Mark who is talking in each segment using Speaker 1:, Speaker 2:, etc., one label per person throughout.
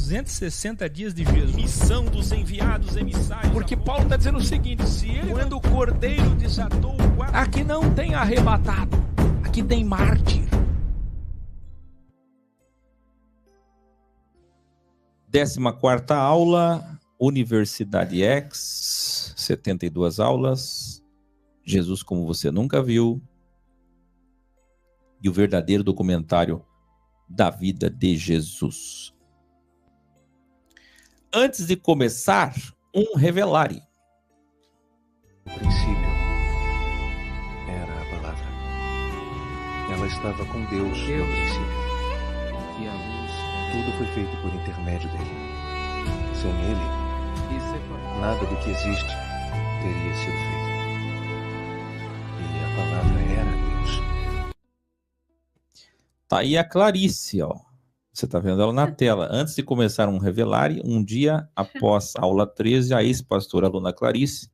Speaker 1: 260 dias de Jesus.
Speaker 2: Missão dos enviados emissários.
Speaker 1: Porque Paulo está dizendo o seguinte: se ele
Speaker 2: Quando o cordeiro desatou o guarda,
Speaker 1: aqui não tem arrebatado, aqui tem mártir.
Speaker 3: 14ª aula, Universidade X, 72 aulas, Jesus como você nunca viu, e o verdadeiro documentário da vida de Jesus. Antes de começar, um revelare.
Speaker 4: No princípio era a palavra. Ela estava com Deus no princípio.
Speaker 1: E a luz
Speaker 4: Tudo foi feito por intermédio dele. Sem ele, nada do que existe teria sido feito. E a palavra era Deus.
Speaker 3: Tá aí a Clarice, ó. Você tá vendo ela na tela. Antes de começar um revelare, um dia após a aula 13, a ex-pastora aluna Clarice,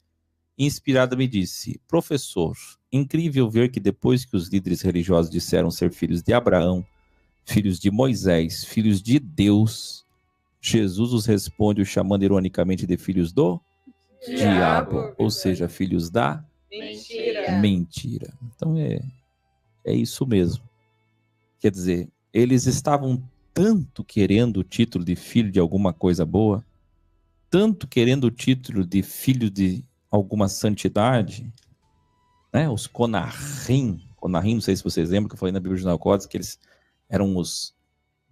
Speaker 3: inspirada, me disse: professor, incrível ver que depois que os líderes religiosos disseram ser filhos de Abraão, filhos de Moisés, filhos de Deus, Jesus os responde o chamando ironicamente de filhos do diabo, ou seja, filhos da mentira. Então é isso mesmo. Quer dizer, eles estavam tanto querendo o título de filho de alguma coisa boa, tanto querendo o título de filho de alguma santidade, né? Os Conahrim, não sei se vocês lembram que eu falei na Bíblia de Nalcotes, que eles eram os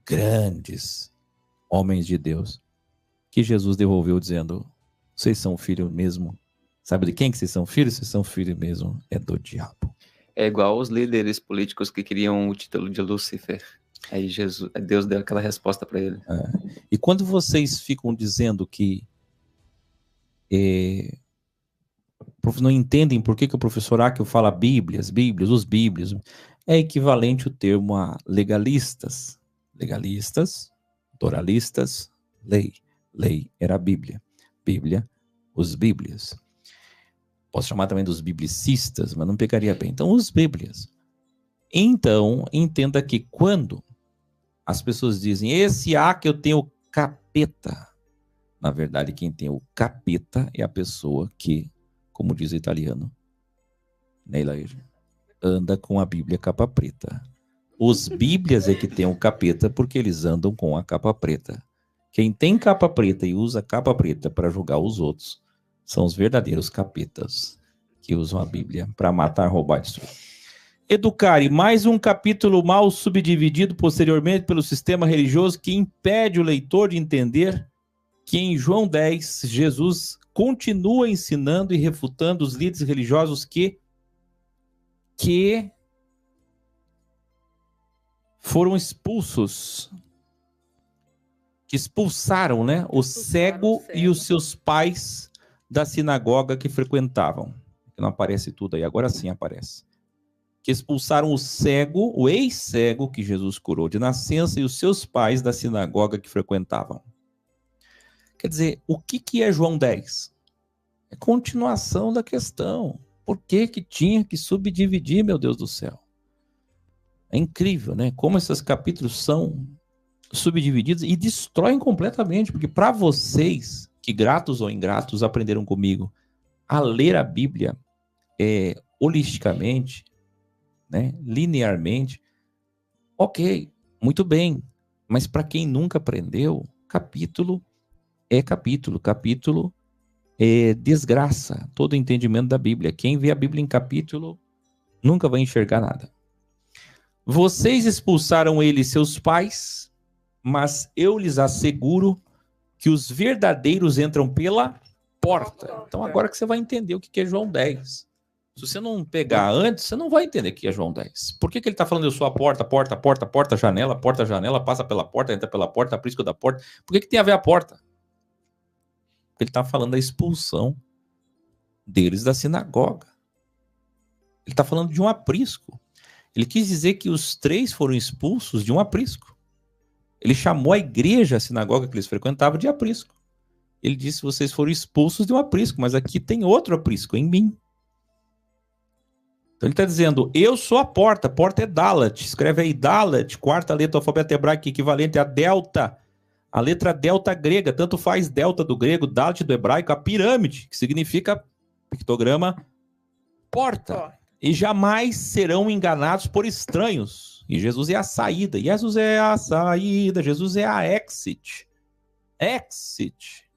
Speaker 3: grandes homens de Deus, que Jesus devolveu dizendo: vocês são filhos mesmo. Sabe de quem que vocês são filhos? Vocês são filhos mesmo, é do diabo.
Speaker 5: É igual os líderes políticos que queriam o título de Lúcifer. Aí Deus deu aquela resposta para ele.
Speaker 3: E quando vocês ficam dizendo que não entendem por que o professor Akio fala Bíblias, os Bíblias, é equivalente o termo a legalistas. Legalistas, doralistas, lei. Lei era a Bíblia. Bíblia, os Bíblias. Posso chamar também dos biblicistas, mas não pegaria bem. Então, os Bíblias. Então, entenda que quando as pessoas dizem, esse Akio tem o capeta, na verdade, quem tem o capeta é a pessoa que, como diz o italiano, Neila, anda com a Bíblia capa preta. Os Bíblias é que tem o capeta porque eles andam com a capa preta. Quem tem capa preta e usa capa preta para julgar os outros são os verdadeiros capetas que usam a Bíblia para matar, roubar e destruir. Educare, mais um capítulo mal subdividido posteriormente pelo sistema religioso que impede o leitor de entender que em João 10, Jesus continua ensinando e refutando os líderes religiosos que foram expulsos, que expulsaram, né, o cego e os seus pais da sinagoga que frequentavam. Não aparece tudo aí, agora sim aparece. Que expulsaram o cego, o ex-cego que Jesus curou de nascença e os seus pais da sinagoga que frequentavam. Quer dizer, o que é João 10? É continuação da questão. Por que tinha que subdividir, meu Deus do céu? É incrível, né? Como esses capítulos são subdivididos e destroem completamente, porque para vocês, que gratos ou ingratos aprenderam comigo a ler a Bíblia holisticamente, né, linearmente, ok, muito bem, mas para quem nunca aprendeu, capítulo é desgraça todo o entendimento da Bíblia. Quem vê a Bíblia em capítulo nunca vai enxergar nada. Vocês expulsaram ele e seus pais, mas eu lhes asseguro que os verdadeiros entram pela porta. Então agora que você vai entender o que é João 10. Se você não pegar antes, você não vai entender o que é João 10. Por que ele está falando eu sou a porta, janela, passa pela porta, entra pela porta, aprisco da porta? Por que tem a ver a porta? Porque ele está falando da expulsão deles da sinagoga. Ele está falando de um aprisco. Ele quis dizer que os 3 foram expulsos de um aprisco. Ele chamou a igreja, a sinagoga que eles frequentavam, de aprisco. Ele disse, vocês foram expulsos de um aprisco, mas aqui tem outro aprisco, em mim. Então ele está dizendo, eu sou a porta é Dalet, escreve aí Dalet, 4ª letra do alfabeto hebraico, equivalente a delta. A letra delta grega, tanto faz delta do grego, dalte do hebraico, a pirâmide, que significa pictograma porta. E jamais serão enganados por estranhos. E Jesus é a saída. Jesus é a saída. Jesus é a exit. Exit.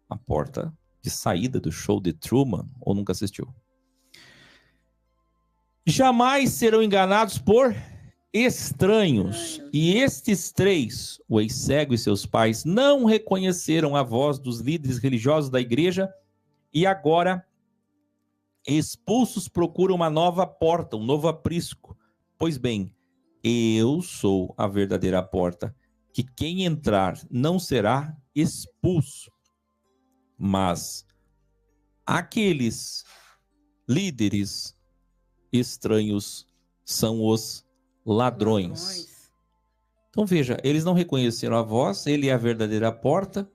Speaker 3: A porta de saída do show de Truman. Ou nunca assistiu? Jamais serão enganados por estranhos. E estes três, o ex-cego e seus pais, não reconheceram a voz dos líderes religiosos da igreja e agora, expulsos, procuram uma nova porta, um novo aprisco. Pois bem, eu sou a verdadeira porta, que quem entrar não será expulso. Mas aqueles líderes estranhos são os ladrões. Então veja, eles não reconheceram a voz, ele é a verdadeira porta,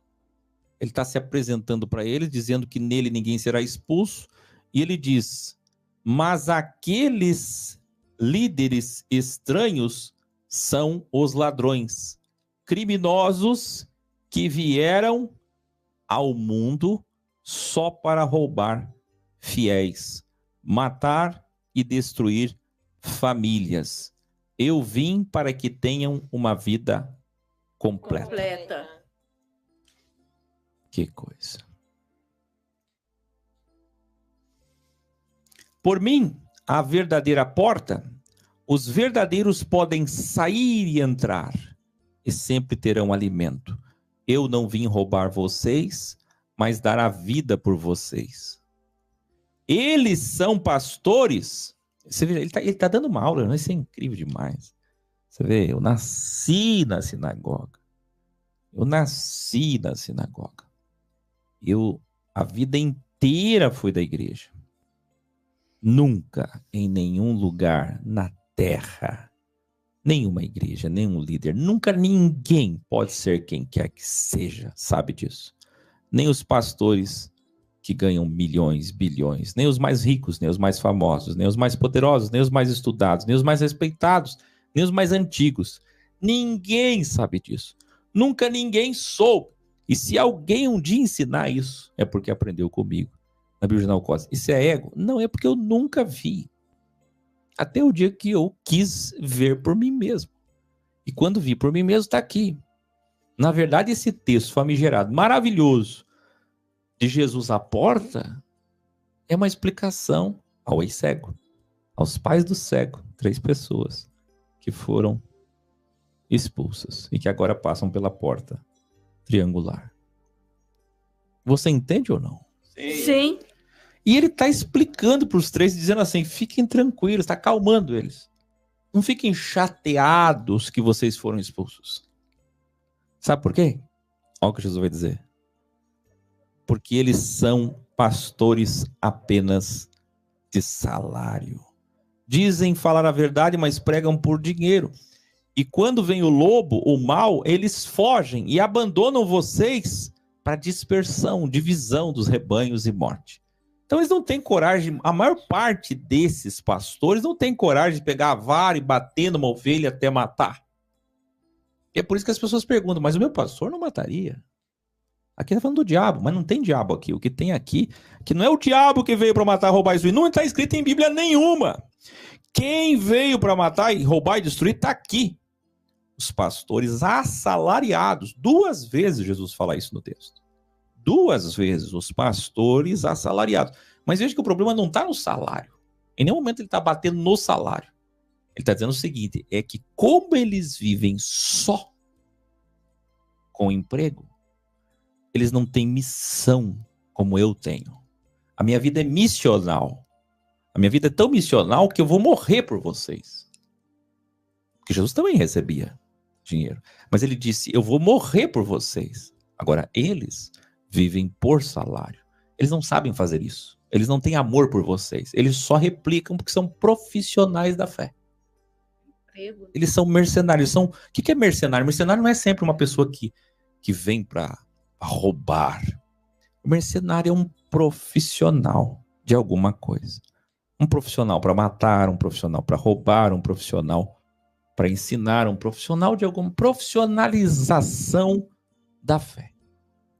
Speaker 3: ele está se apresentando para eles, dizendo que nele ninguém será expulso, e ele diz, mas aqueles líderes estranhos são os ladrões, criminosos que vieram ao mundo só para roubar fiéis, matar e destruir famílias. Eu vim para que tenham uma vida completa. Que coisa. Por mim, a verdadeira porta, os verdadeiros podem sair e entrar e sempre terão alimento. Eu não vim roubar vocês, mas dar a vida por vocês. Eles são pastores. Você vê, ele tá dando uma aula, isso é incrível demais. Você vê, eu nasci na sinagoga. A vida inteira fui da igreja. Nunca, em nenhum lugar na terra, nenhuma igreja, nenhum líder, nunca ninguém pode ser quem quer que seja, sabe disso. Nem os pastores que ganham milhões, bilhões, nem os mais ricos, nem os mais famosos, nem os mais poderosos, nem os mais estudados, nem os mais respeitados, nem os mais antigos. Ninguém sabe disso. Nunca ninguém soube. E se alguém um dia ensinar isso, é porque aprendeu comigo. Na Bíblia Jornal Cosmos. Isso é ego? Não, é porque eu nunca vi. Até o dia que eu quis ver por mim mesmo. E quando vi por mim mesmo, está aqui. Na verdade, esse texto famigerado, maravilhoso, de Jesus à porta, é uma explicação ao ex-cego, aos pais do cego, 3 pessoas que foram expulsas e que agora passam pela porta triangular. Você entende ou não?
Speaker 6: Sim.
Speaker 3: E ele está explicando para os 3, dizendo assim, fiquem tranquilos, está acalmando eles. Não fiquem chateados que vocês foram expulsos. Sabe por quê? Olha o que Jesus vai dizer. Porque eles são pastores apenas de salário. Dizem falar a verdade, mas pregam por dinheiro. E quando vem o lobo, o mal, eles fogem e abandonam vocês para dispersão, divisão dos rebanhos e morte. Então eles não têm coragem, a maior parte desses pastores não tem coragem de pegar a vara e bater numa ovelha até matar. E é por isso que as pessoas perguntam, mas o meu pastor não mataria? Aqui está falando do diabo, mas não tem diabo aqui. O que tem aqui, que não é o diabo que veio para matar, roubar e destruir. Não está escrito em Bíblia nenhuma. Quem veio para matar, e roubar e destruir está aqui. Os pastores assalariados. 2 vezes Jesus fala isso no texto. 2 vezes os pastores assalariados. Mas veja que o problema não está no salário. Em nenhum momento ele está batendo no salário. Ele está dizendo o seguinte, é que como eles vivem só com emprego, eles não têm missão como eu tenho. A minha vida é missional. A minha vida é tão missional que eu vou morrer por vocês. Porque Jesus também recebia dinheiro. Mas ele disse, eu vou morrer por vocês. Agora, eles vivem por salário. Eles não sabem fazer isso. Eles não têm amor por vocês. Eles só replicam porque são profissionais da fé. Eles são mercenários. O que é mercenário? Mercenário não é sempre uma pessoa que vem para roubar. O mercenário é um profissional de alguma coisa. Um profissional para matar, um profissional para roubar, um profissional para ensinar, um profissional de alguma profissionalização da fé.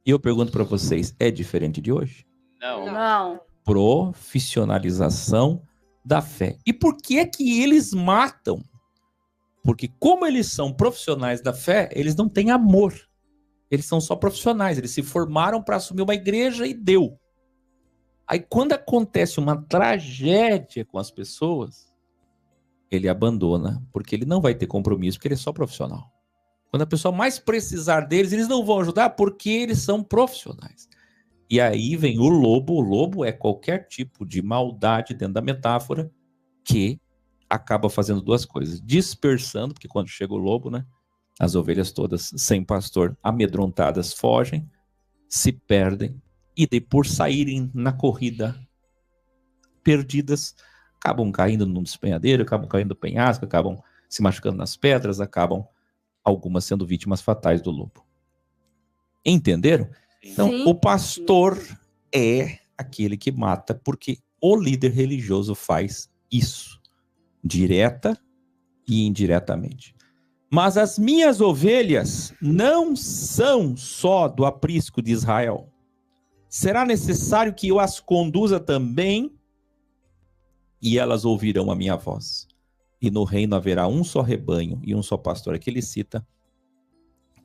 Speaker 3: E eu pergunto para vocês, é diferente de hoje?
Speaker 6: Não.
Speaker 3: Profissionalização da fé. E por que é que eles matam? Porque como eles são profissionais da fé, eles não têm amor. Eles são só profissionais, eles se formaram para assumir uma igreja e deu. Aí quando acontece uma tragédia com as pessoas, ele abandona, porque ele não vai ter compromisso, porque ele é só profissional. Quando a pessoa mais precisar deles, eles não vão ajudar porque eles são profissionais. E aí vem o lobo é qualquer tipo de maldade dentro da metáfora que acaba fazendo duas coisas, dispersando, porque quando chega o lobo, né, as ovelhas todas sem pastor, amedrontadas, fogem, se perdem, e daí por saírem na corrida perdidas, acabam caindo num despenhadeiro, acabam caindo no penhasco, acabam se machucando nas pedras, acabam algumas sendo vítimas fatais do lobo. Entenderam? Então,
Speaker 6: Sim.
Speaker 3: o pastor é aquele que mata, porque o líder religioso faz isso, direta e indiretamente. Mas as minhas ovelhas não são só do aprisco de Israel. Será necessário que eu as conduza também, e elas ouvirão a minha voz. E no reino haverá um só rebanho e um só pastor. Aqui ele cita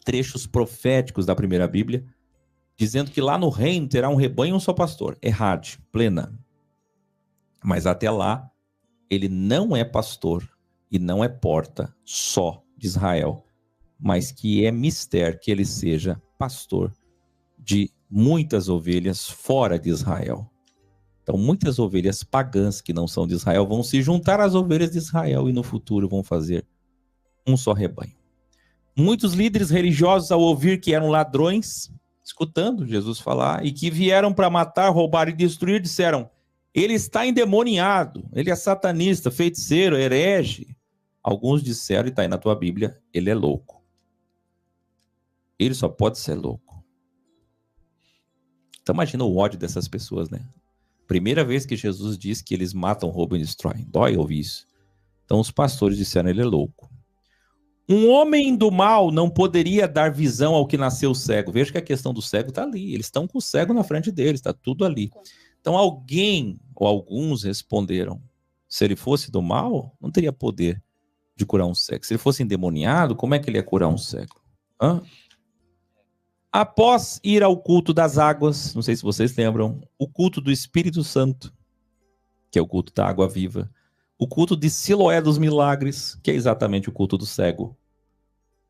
Speaker 3: trechos proféticos da primeira Bíblia, dizendo que lá no reino terá um rebanho e um só pastor. Errade, plena. Mas até lá, ele não é pastor e não é porta só de Israel, mas que é mister que ele seja pastor de muitas ovelhas fora de Israel. Então, muitas ovelhas pagãs que não são de Israel vão se juntar às ovelhas de Israel e no futuro vão fazer um só rebanho. Muitos líderes religiosos, ao ouvir que eram ladrões, escutando Jesus falar, e que vieram para matar, roubar e destruir, disseram: ele está endemoniado, ele é satanista, feiticeiro, herege. Alguns disseram, e está aí na tua Bíblia, ele é louco. Ele só pode ser louco. Então imagina o ódio dessas pessoas, né? Primeira vez que Jesus diz que eles matam, roubam e destroem. Dói ouvir isso. Então os pastores disseram, ele é louco. Um homem do mal não poderia dar visão ao que nasceu cego. Veja que a questão do cego está ali. Eles estão com o cego na frente deles, está tudo ali. Então alguém, ou alguns responderam, se ele fosse do mal, não teria poder de curar um cego. Se ele fosse endemoniado, como é que ele ia curar um cego? Após ir ao culto das águas, não sei se vocês lembram, o culto do Espírito Santo, que é o culto da água viva, o culto de Siloé dos milagres, que é exatamente o culto do cego,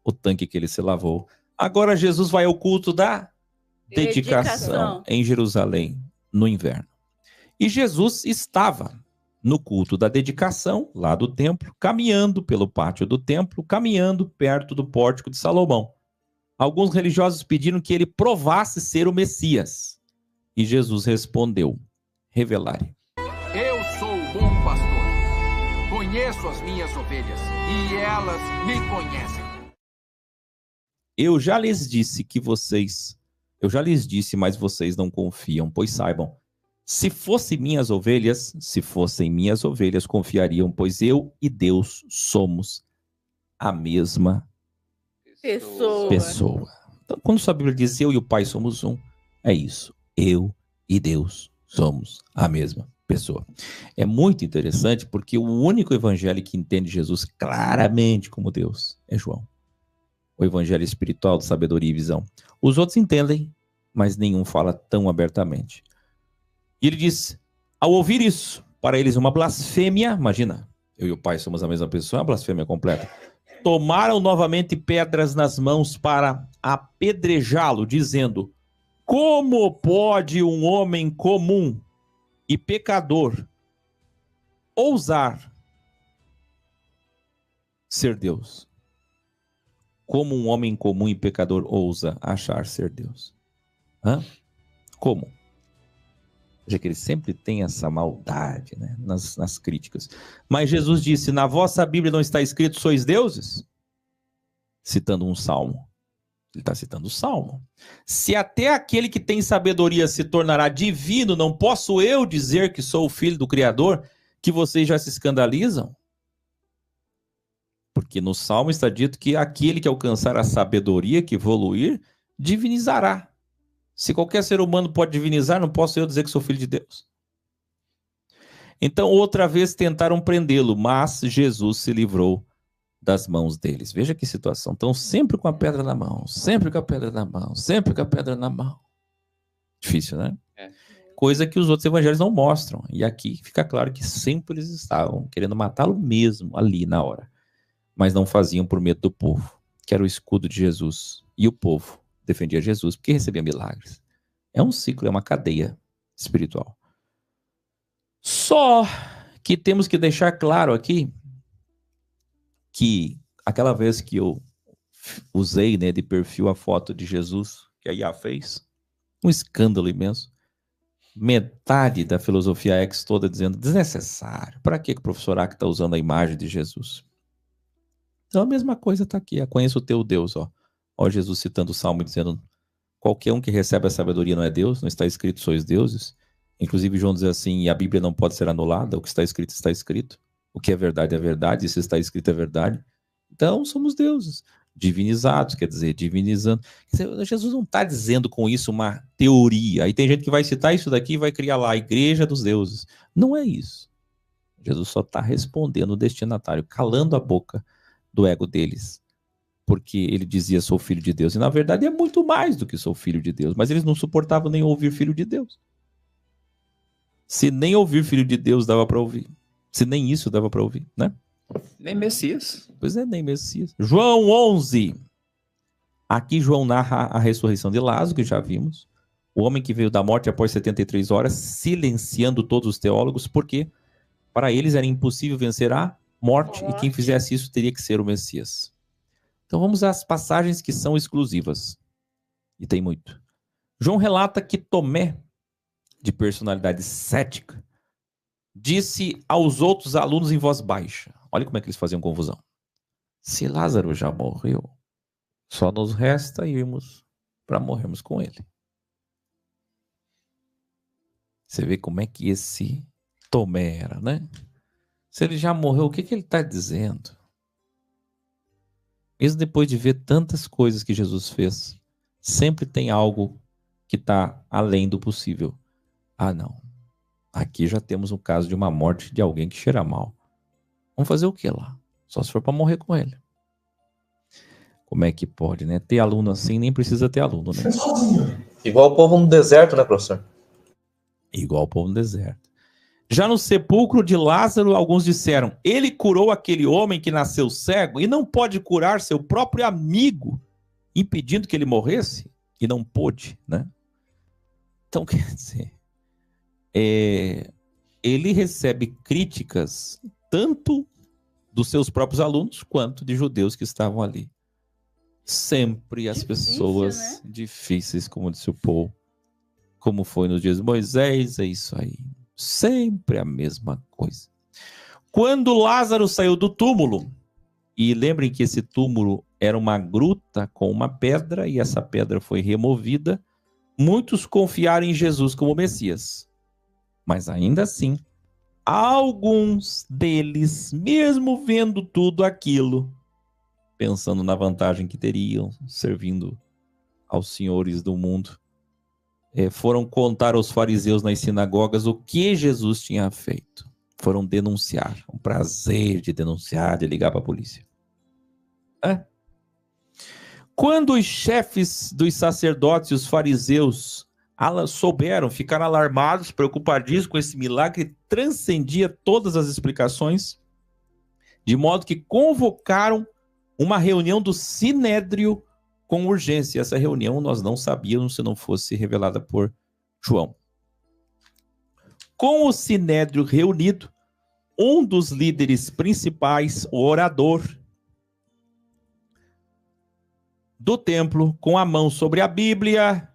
Speaker 3: o tanque que ele se lavou. Agora Jesus vai ao culto da dedicação em Jerusalém, no inverno. E Jesus estava no culto da dedicação, lá do templo, caminhando pelo pátio do templo, caminhando perto do pórtico de Salomão. Alguns religiosos pediram que ele provasse ser o Messias. E Jesus respondeu, revelare.
Speaker 7: Eu sou o bom pastor. Conheço as minhas ovelhas e elas me conhecem.
Speaker 3: Eu já lhes disse, mas vocês não confiam, pois saibam, se fossem minhas ovelhas, confiariam, pois eu e Deus somos a mesma pessoa. Então, quando sua Bíblia diz eu e o Pai somos um, é isso. Eu e Deus somos a mesma pessoa. É muito interessante porque o único evangelho que entende Jesus claramente como Deus é João. O evangelho espiritual de sabedoria e visão. Os outros entendem, mas nenhum fala tão abertamente. E ele diz, ao ouvir isso, para eles uma blasfêmia, imagina, eu e o Pai somos a mesma pessoa, é uma blasfêmia completa. Tomaram novamente pedras nas mãos para apedrejá-lo, dizendo, como pode um homem comum e pecador ousar ser Deus? Como um homem comum e pecador ousa achar ser Deus? Como? Já que ele sempre tem essa maldade, né, nas críticas. Mas Jesus disse, na vossa Bíblia não está escrito, sois deuses? Citando um salmo. Ele está citando o salmo. Se até aquele que tem sabedoria se tornará divino, não posso eu dizer que sou o filho do Criador, que vocês já se escandalizam? Porque no salmo está dito que aquele que alcançar a sabedoria, que evoluir, divinizará. Se qualquer ser humano pode divinizar, não posso eu dizer que sou filho de Deus? Então, outra vez tentaram prendê-lo, mas Jesus se livrou das mãos deles. Veja que situação. Estão sempre com a pedra na mão, sempre com a pedra na mão, sempre com a pedra na mão. Difícil, né? Coisa que os outros evangelhos não mostram. E aqui fica claro que sempre eles estavam querendo matá-lo mesmo, ali na hora. Mas não faziam por medo do povo, que era o escudo de Jesus. E o povo defendia Jesus porque recebia milagres. É um ciclo, é uma cadeia espiritual. Só que temos que deixar claro aqui que aquela vez que eu usei, né, de perfil a foto de Jesus, que a IA fez, um escândalo imenso. Metade da filosofia X toda dizendo desnecessário. Para que o professor Aki está usando a imagem de Jesus? Então a mesma coisa está aqui. Conheça o teu Deus. Ó Jesus citando o Salmo dizendo: qualquer um que recebe a sabedoria não é Deus, não está escrito sois deuses. Inclusive João diz assim: e a Bíblia não pode ser anulada, o que está escrito está escrito. O que é verdade, e se está escrito é verdade. Então somos deuses. Divinizados, quer dizer, divinizando. Quer dizer, Jesus não está dizendo com isso uma teoria. Aí tem gente que vai citar isso daqui e vai criar lá a igreja dos deuses. Não é isso. Jesus só está respondendo o destinatário, calando a boca do ego deles. Porque ele dizia, sou filho de Deus. E na verdade é muito mais do que sou filho de Deus. Mas eles não suportavam nem ouvir filho de Deus. Se nem ouvir filho de Deus dava para ouvir. Se nem isso dava para ouvir, né?
Speaker 5: Nem Messias.
Speaker 3: Pois é, nem Messias. João 11. Aqui João narra a ressurreição de Lázaro, que já vimos. O homem que veio da morte após 73 horas, silenciando todos os teólogos, porque para eles era impossível vencer a morte, e quem fizesse isso teria que ser o Messias. Então vamos às passagens que são exclusivas. E tem muito. João relata que Tomé, de personalidade cética, disse aos outros alunos em voz baixa. Olha como é que eles faziam confusão. Se Lázaro já morreu, só nos resta irmos para morrermos com ele. Você vê como é que esse Tomé era, né? Se ele já morreu, o que ele está dizendo? Mesmo depois de ver tantas coisas que Jesus fez, sempre tem algo que está além do possível. Ah, não. Aqui já temos um caso de uma morte de alguém que cheira mal. Vamos fazer o que lá? Só se for para morrer com ele. Como é que pode, né? Ter aluno assim nem precisa ter aluno, né?
Speaker 6: Igual o povo no deserto, né, professor?
Speaker 3: Igual o povo no deserto. Já no sepulcro de Lázaro, alguns disseram: ele curou aquele homem que nasceu cego e não pode curar seu próprio amigo, impedindo que ele morresse? E não pôde, né? Então, quer dizer, ele recebe críticas tanto dos seus próprios alunos quanto de judeus que estavam ali. Sempre as pessoas, né? Difíceis, como disse o Paul, como foi nos dias de Moisés, é isso aí. Sempre a mesma coisa. Quando Lázaro saiu do túmulo, e lembrem que esse túmulo era uma gruta com uma pedra, e essa pedra foi removida, muitos confiaram em Jesus como Messias. Mas ainda assim, alguns deles, mesmo vendo tudo aquilo, pensando na vantagem que teriam, servindo aos senhores do mundo, foram contar aos fariseus nas sinagogas o que Jesus tinha feito. Foram denunciar. Um prazer de denunciar, de ligar para a polícia. Quando os chefes dos sacerdotes e os fariseus souberam, ficaram alarmados, preocupadíssimos com esse milagre que transcendia todas as explicações, de modo que convocaram uma reunião do Sinédrio com urgência. Essa reunião nós não sabíamos se não fosse revelada por João. Com o Sinédrio reunido, um dos líderes principais, o orador do templo, com a mão sobre a Bíblia,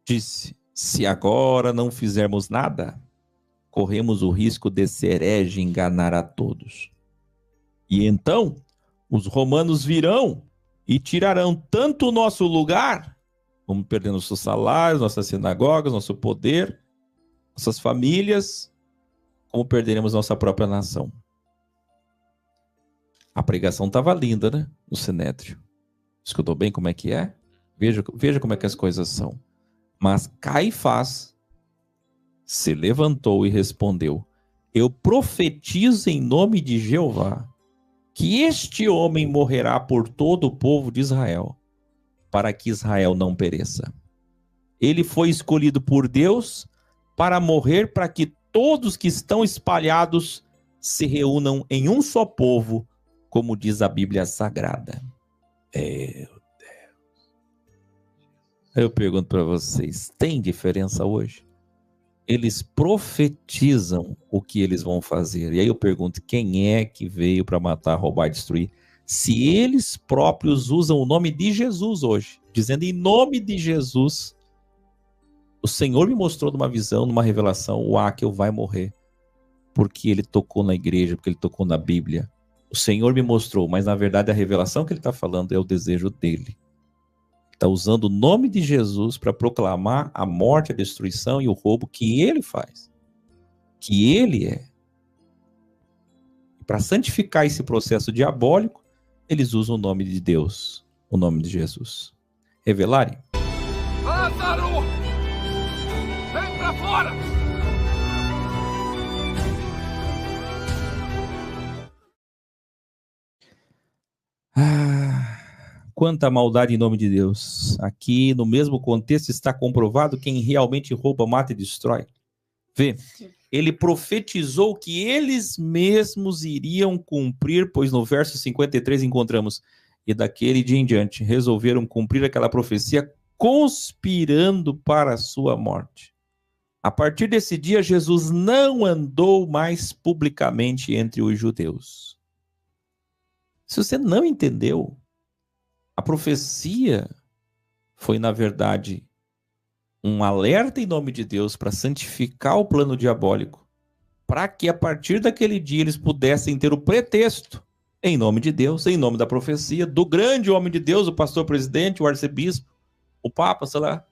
Speaker 3: disse: se agora não fizermos nada, corremos o risco de ser herege e enganar a todos. E então os romanos virão e tirarão tanto o nosso lugar, vamos perder nossos salários, nossas sinagogas, nosso poder, nossas famílias, como perderemos nossa própria nação. A pregação estava linda, né? No Sinédrio. Escutou bem como é que é? Veja como é que as coisas são. Mas Caifás se levantou e respondeu: eu profetizo em nome de Jeová que este homem morrerá por todo o povo de Israel, para que Israel não pereça. Ele foi escolhido por Deus para morrer, para que todos que estão espalhados se reúnam em um só povo, como diz a Bíblia Sagrada. Meu Deus. Eu pergunto para vocês, tem diferença hoje? Eles profetizam o que eles vão fazer. E aí eu pergunto, quem é que veio para matar, roubar e destruir? Se eles próprios usam o nome de Jesus hoje, dizendo em nome de Jesus, o Senhor me mostrou numa visão, numa revelação, o Áquil vai morrer, porque ele tocou na igreja, porque ele tocou na Bíblia. O Senhor me mostrou, mas na verdade a revelação que ele está falando é o desejo dele. Está usando o nome de Jesus para proclamar a morte, a destruição e o roubo que ele faz, que ele é. Para santificar esse processo diabólico, eles usam o nome de Deus, o nome de Jesus. Revelarem?
Speaker 7: Lázaro! Vem pra fora!
Speaker 3: Quanta maldade em nome de Deus. Aqui, no mesmo contexto, está comprovado quem realmente rouba, mata e destrói. Vê, ele profetizou que eles mesmos iriam cumprir, pois no verso 53 encontramos, e daquele dia em diante resolveram cumprir aquela profecia, conspirando para a sua morte. A partir desse dia, Jesus não andou mais publicamente entre os judeus. Se você não entendeu, a profecia foi, na verdade, um alerta em nome de Deus para santificar o plano diabólico, para que a partir daquele dia eles pudessem ter o pretexto, em nome de Deus, em nome da profecia, do grande homem de Deus, o pastor presidente, o arcebispo, o papa, sei lá.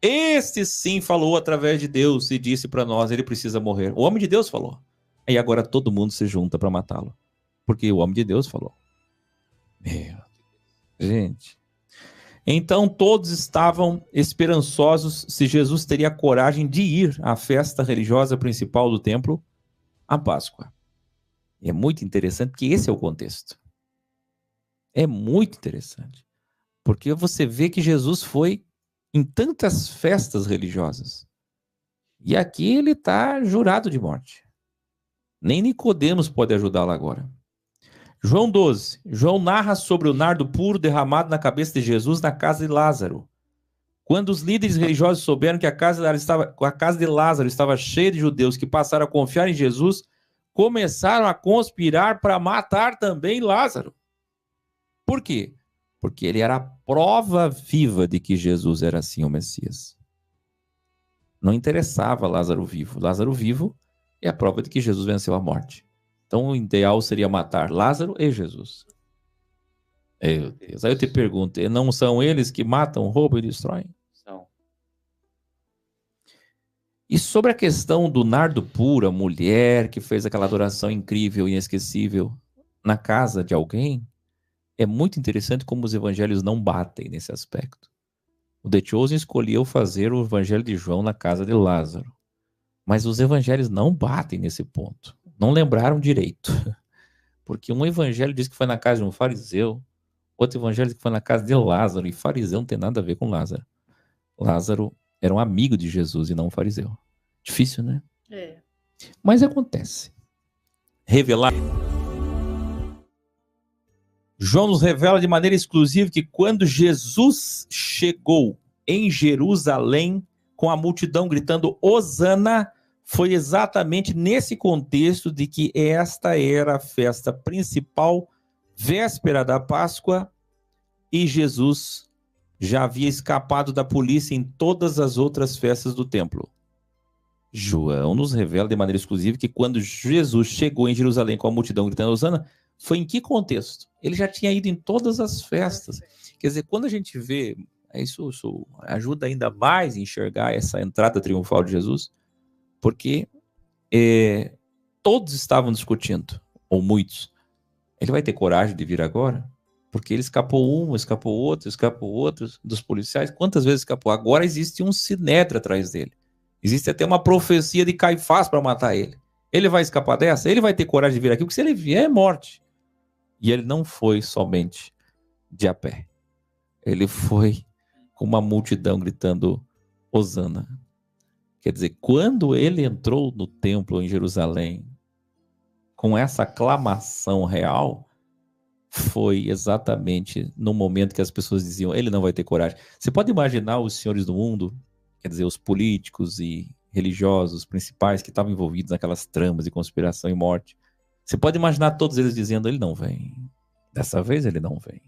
Speaker 3: Este sim falou através de Deus e disse para nós, ele precisa morrer. O homem de Deus falou. E agora todo mundo se junta para matá-lo, porque o homem de Deus falou. Meu gente, então todos estavam esperançosos se Jesus teria coragem de ir à festa religiosa principal do templo, a Páscoa. E é muito interessante porque esse é o contexto. É muito interessante, porque você vê que Jesus foi em tantas festas religiosas e aqui ele está jurado de morte. Nem Nicodemos pode ajudá-lo agora. João 12. João narra sobre o nardo puro derramado na cabeça de Jesus na casa de Lázaro. Quando os líderes religiosos souberam que a casa de Lázaro estava cheia de judeus que passaram a confiar em Jesus, começaram a conspirar para matar também Lázaro. Por quê? Porque ele era a prova viva de que Jesus era sim o Messias. Não interessava Lázaro vivo. Lázaro vivo é a prova de que Jesus venceu a morte. Então, o ideal seria matar Lázaro e Jesus. Meu Deus. Aí eu te pergunto, não são eles que matam, roubam e destroem?
Speaker 5: São.
Speaker 3: E sobre a questão do nardo puro, a mulher que fez aquela adoração incrível e inesquecível na casa de alguém, é muito interessante como os evangelhos não batem nesse aspecto. O The Chosen escolheu fazer o evangelho de João na casa de Lázaro. Mas os evangelhos não batem nesse ponto. Não lembraram direito. Porque um evangelho diz que foi na casa de um fariseu, outro evangelho diz que foi na casa de Lázaro, e fariseu não tem nada a ver com Lázaro. Lázaro era um amigo de Jesus e não um fariseu. Difícil, né?
Speaker 8: É.
Speaker 3: Mas acontece. Revelar. João nos revela de maneira exclusiva que quando Jesus chegou em Jerusalém, com a multidão gritando Hosana, foi exatamente nesse contexto de que esta era a festa principal, véspera da Páscoa, e Jesus já havia escapado da polícia em todas as outras festas do templo. João nos revela de maneira exclusiva que quando Jesus chegou em Jerusalém com a multidão gritando Hosana, foi em que contexto? Ele já tinha ido em todas as festas. Quer dizer, quando a gente vê, isso ajuda ainda mais a enxergar essa entrada triunfal de Jesus, porque todos estavam discutindo, ou muitos. Ele vai ter coragem de vir agora? Porque ele escapou um, escapou outro dos policiais. Quantas vezes escapou? Agora existe um sinédrio atrás dele. Existe até uma profecia de Caifás para matar ele. Ele vai escapar dessa? Ele vai ter coragem de vir aqui? Porque se ele vier, é morte. E ele não foi somente de a pé. Ele foi com uma multidão gritando Hosana. Quer dizer, quando ele entrou no templo em Jerusalém, com essa aclamação real, foi exatamente no momento que as pessoas diziam, ele não vai ter coragem. Você pode imaginar os senhores do mundo, quer dizer, os políticos e religiosos principais que estavam envolvidos naquelas tramas de conspiração e morte. Você pode imaginar todos eles dizendo, ele não vem. Dessa vez ele não vem.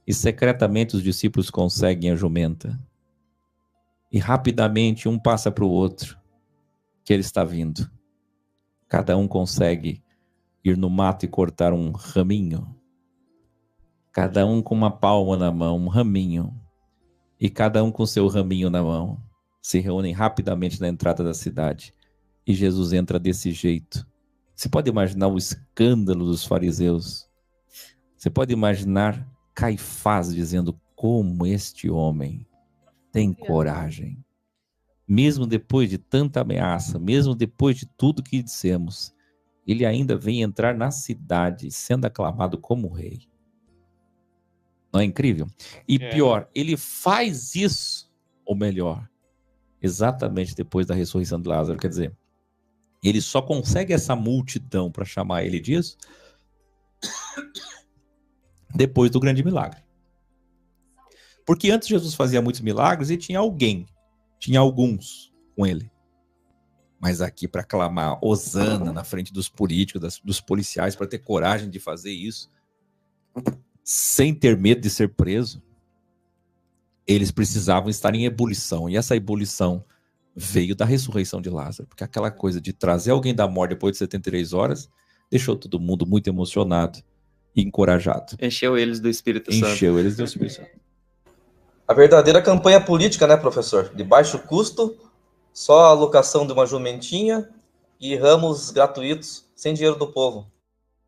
Speaker 3: E secretamente os discípulos conseguem a jumenta. E rapidamente um passa para o outro que ele está vindo. Cada um consegue ir no mato e cortar um raminho. Cada um com uma palma na mão, um raminho. E cada um com seu raminho na mão. Se reúnem rapidamente na entrada da cidade. E Jesus entra desse jeito. Você pode imaginar o escândalo dos fariseus? Você pode imaginar Caifás dizendo como este homem tem coragem. Mesmo depois de tanta ameaça, mesmo depois de tudo que dissemos, ele ainda vem entrar na cidade sendo aclamado como rei. Não é incrível? E pior, ele faz isso, ou melhor, exatamente depois da ressurreição de Lázaro. Quer dizer, ele só consegue essa multidão para chamar ele disso depois do grande milagre. Porque antes Jesus fazia muitos milagres e tinha alguns com ele. Mas aqui para clamar Hosana na frente dos políticos, dos policiais, para ter coragem de fazer isso, sem ter medo de ser preso, eles precisavam estar em ebulição. E essa ebulição veio da ressurreição de Lázaro. Porque aquela coisa de trazer alguém da morte depois de 73 horas deixou todo mundo muito emocionado e encorajado.
Speaker 5: Encheu eles do Espírito Santo.
Speaker 3: Encheu eles do Espírito Santo.
Speaker 6: A verdadeira campanha política, né, professor? De baixo custo, só a alocação de uma jumentinha e ramos gratuitos, sem dinheiro do povo.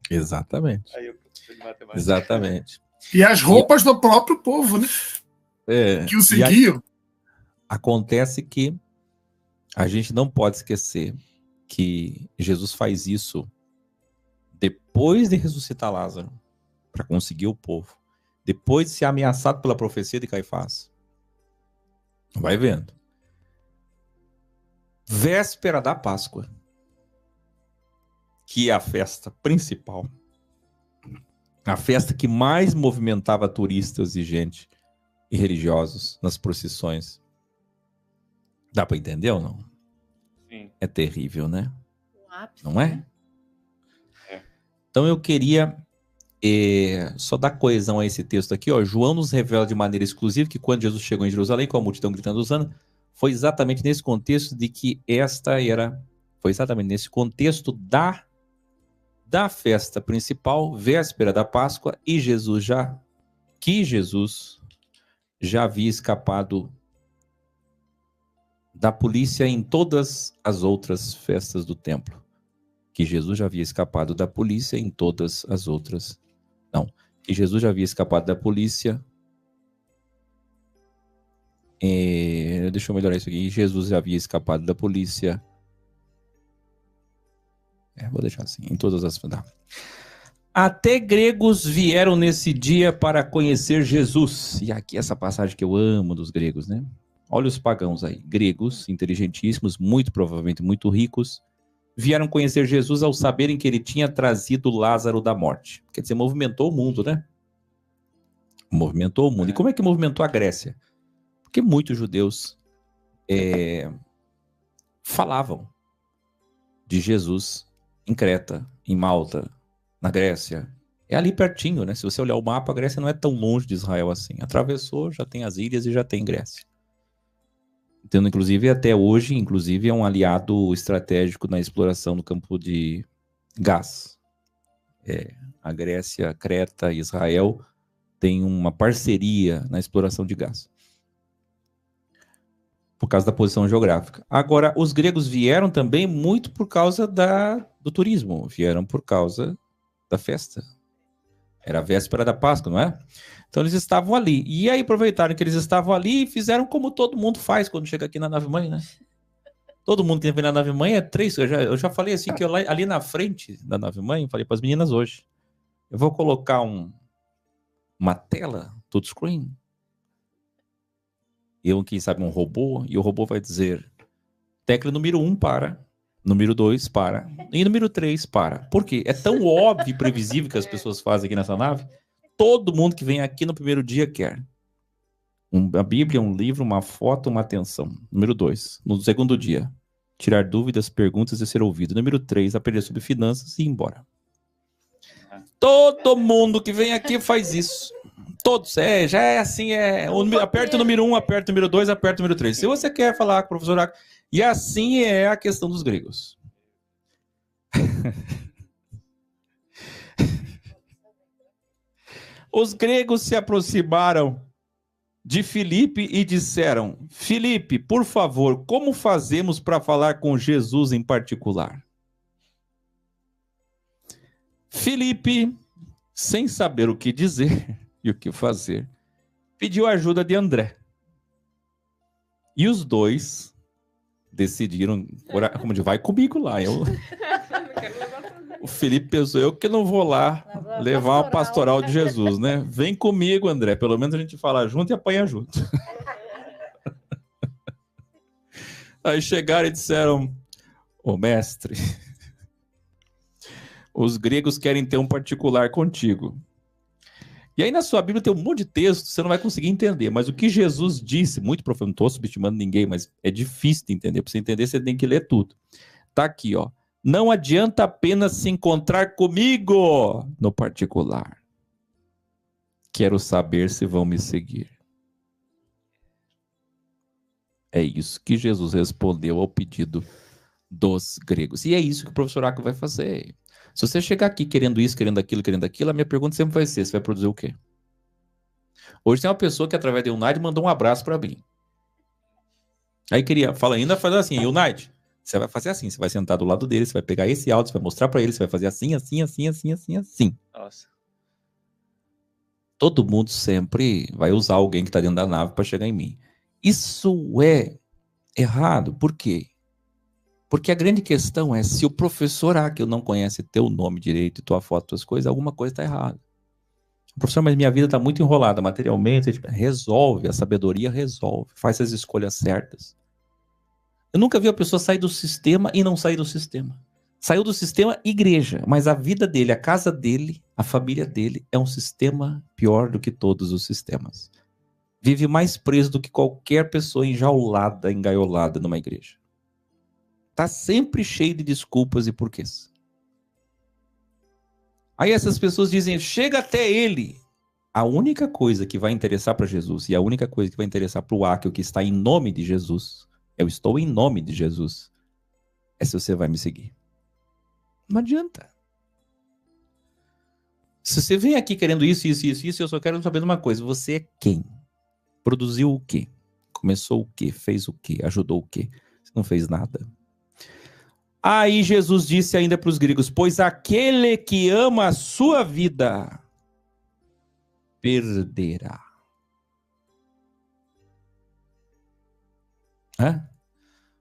Speaker 3: Exatamente.
Speaker 2: Aí eu preciso de matemática.
Speaker 3: Exatamente.
Speaker 8: E as roupas do próprio povo, né? Que o seguiam.
Speaker 3: Acontece que a gente não pode esquecer que Jesus faz isso depois de ressuscitar Lázaro, para conseguir o povo. Depois de ser ameaçado pela profecia de Caifás. Vai vendo. Véspera da Páscoa, que é a festa principal, a festa que mais movimentava turistas e gente e religiosos nas procissões. Dá para entender ou não?
Speaker 2: Sim.
Speaker 3: É terrível, né?
Speaker 9: O ápice,
Speaker 3: não é? Então eu queria só dar coesão a esse texto aqui, ó. João nos revela de maneira exclusiva que quando Jesus chegou em Jerusalém com a multidão gritando Hosana, foi exatamente nesse contexto de que foi exatamente nesse contexto da festa principal, véspera da Páscoa, e Jesus já havia escapado da polícia em todas as outras festas do templo. Que Jesus já havia escapado da polícia em todas as outras. Não, que Jesus já havia escapado da polícia. Deixa eu melhorar isso aqui. Jesus já havia escapado da polícia. Vou deixar assim, em todas as... Até gregos vieram nesse dia para conhecer Jesus. E aqui essa passagem que eu amo dos gregos, né? Olha os pagãos aí. Gregos, inteligentíssimos, muito provavelmente muito ricos, vieram conhecer Jesus ao saberem que ele tinha trazido Lázaro da morte. Quer dizer, movimentou o mundo, né? Movimentou o mundo. E como é que movimentou a Grécia? Porque muitos judeus falavam de Jesus em Creta, em Malta, na Grécia. É ali pertinho, né? Se você olhar o mapa, a Grécia não é tão longe de Israel assim. Atravessou, já tem as ilhas e já tem Grécia. Então, inclusive, até hoje, inclusive, é um aliado estratégico na exploração do campo de gás. A Grécia, Creta e Israel têm uma parceria na exploração de gás. Por causa da posição geográfica. Agora, os gregos vieram também muito por causa do turismo. Vieram por causa da festa. Era a véspera da Páscoa, não é? Então eles estavam ali. E aí aproveitaram que eles estavam ali e fizeram como todo mundo faz quando chega aqui na nave-mãe, né? Todo mundo que vem na nave-mãe é 3. Eu já falei assim que ali na frente da nave-mãe, falei para as meninas hoje, eu vou colocar uma tela, touchscreen, quem sabe um robô, e o robô vai dizer, tecla número 1 para, número 2 para, e número 3 para. Por quê? É tão óbvio e previsível que as pessoas fazem aqui nessa nave, todo mundo que vem aqui no primeiro dia quer. A Bíblia, um livro, uma foto, uma atenção. Número 2, no segundo dia, tirar dúvidas, perguntas e ser ouvido. Número 3, aprender sobre finanças e ir embora. Todo mundo que vem aqui faz isso. Todos, já é assim, aperta o número 1, aperta o número 2, aperta o número 3. Se você quer falar com o professor Oráculo, e assim é a questão dos gregos. Os gregos se aproximaram de Filipe e disseram, Filipe, por favor, como fazemos para falar com Jesus em particular? Filipe, sem saber o que dizer e o que fazer, pediu a ajuda de André. E os dois decidiram, como de vai comigo lá. O Filipe pensou, eu que não vou lá levar uma pastoral de Jesus, né? Vem comigo, André, pelo menos a gente fala junto e apanha junto. Aí chegaram e disseram, ô mestre, os gregos querem ter um particular contigo. E aí na sua Bíblia tem um monte de texto, você não vai conseguir entender, mas o que Jesus disse, muito profundo, não estou subestimando ninguém, mas é difícil de entender, para você entender você tem que ler tudo. Tá aqui, ó. Não adianta apenas se encontrar comigo no particular. Quero saber se vão me seguir. É isso que Jesus respondeu ao pedido dos gregos. E é isso que o professor Oráculo vai fazer. Se você chegar aqui querendo isso, querendo aquilo, a minha pergunta sempre vai ser, você vai produzir o quê? Hoje tem uma pessoa que através de United mandou um abraço para mim. Aí ainda faz assim, United, você vai fazer assim, você vai sentar do lado dele, você vai pegar esse áudio, você vai mostrar para ele, você vai fazer assim.
Speaker 5: Nossa.
Speaker 3: Todo mundo sempre vai usar alguém que está dentro da nave para chegar em mim. Isso é errado. Por quê? Porque a grande questão é, se o professor que eu não conhece teu nome direito, tua foto, tuas coisas, alguma coisa está errada. Professor, mas minha vida está muito enrolada materialmente. Resolve, a sabedoria resolve, faz as escolhas certas. Eu nunca vi a pessoa sair do sistema e não sair do sistema. Saiu do sistema igreja, mas a vida dele, a casa dele, a família dele é um sistema pior do que todos os sistemas. Vive mais preso do que qualquer pessoa enjaulada, engaiolada numa igreja. Está sempre cheio de desculpas e porquês. Aí essas pessoas dizem, chega até ele. A única coisa que vai interessar para Jesus e a única coisa que vai interessar para o Áquil que está em nome de Jesus, eu estou em nome de Jesus, é se você vai me seguir. Não adianta. Se você vem aqui querendo isso, eu só quero saber de uma coisa, você é quem? Produziu o quê? Começou o quê? Fez o quê? Ajudou o quê? Você não fez nada. Aí Jesus disse ainda para os gregos, pois aquele que ama a sua vida, perderá.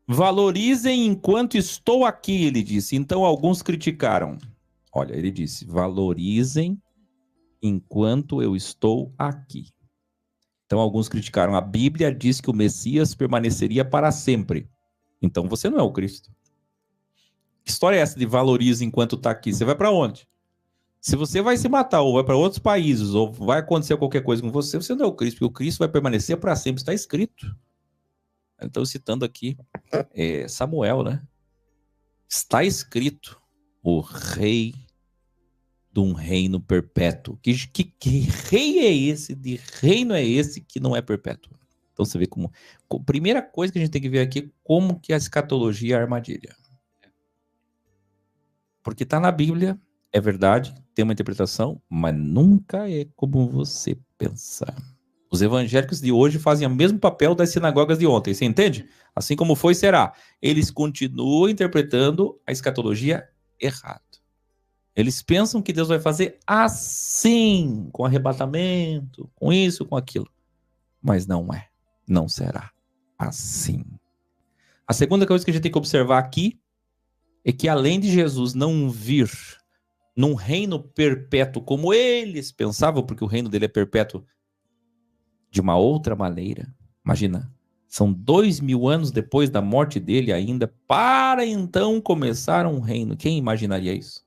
Speaker 3: Valorizem enquanto estou aqui, ele disse. Então alguns criticaram. Olha, ele disse, valorizem enquanto eu estou aqui. Então alguns criticaram. A Bíblia diz que o Messias permaneceria para sempre. Então você não é o Cristo. Que história é essa de valorize enquanto está aqui? Você vai para onde? Se você vai se matar, ou vai para outros países, ou vai acontecer qualquer coisa com você, você não é o Cristo, porque o Cristo vai permanecer para sempre, está escrito. Então, citando aqui Samuel, né? Está escrito, o rei de um reino perpétuo. Que rei é esse, de reino é esse que não é perpétuo? Então, você vê como... Primeira coisa que a gente tem que ver aqui é como que a escatologia é a armadilha. Porque está na Bíblia, é verdade, tem uma interpretação, mas nunca é como você pensa. Os evangélicos de hoje fazem o mesmo papel das sinagogas de ontem, você entende? Assim como foi, será. Eles continuam interpretando a escatologia errado. Eles pensam que Deus vai fazer assim, com arrebatamento, com isso, com aquilo. Mas não é. Não será assim. A segunda coisa que a gente tem que observar aqui é que além de Jesus não vir num reino perpétuo como eles pensavam, porque o reino dele é perpétuo de uma outra maneira. Imagina, são 2000 anos depois da morte dele ainda, para então começar um reino. Quem imaginaria isso?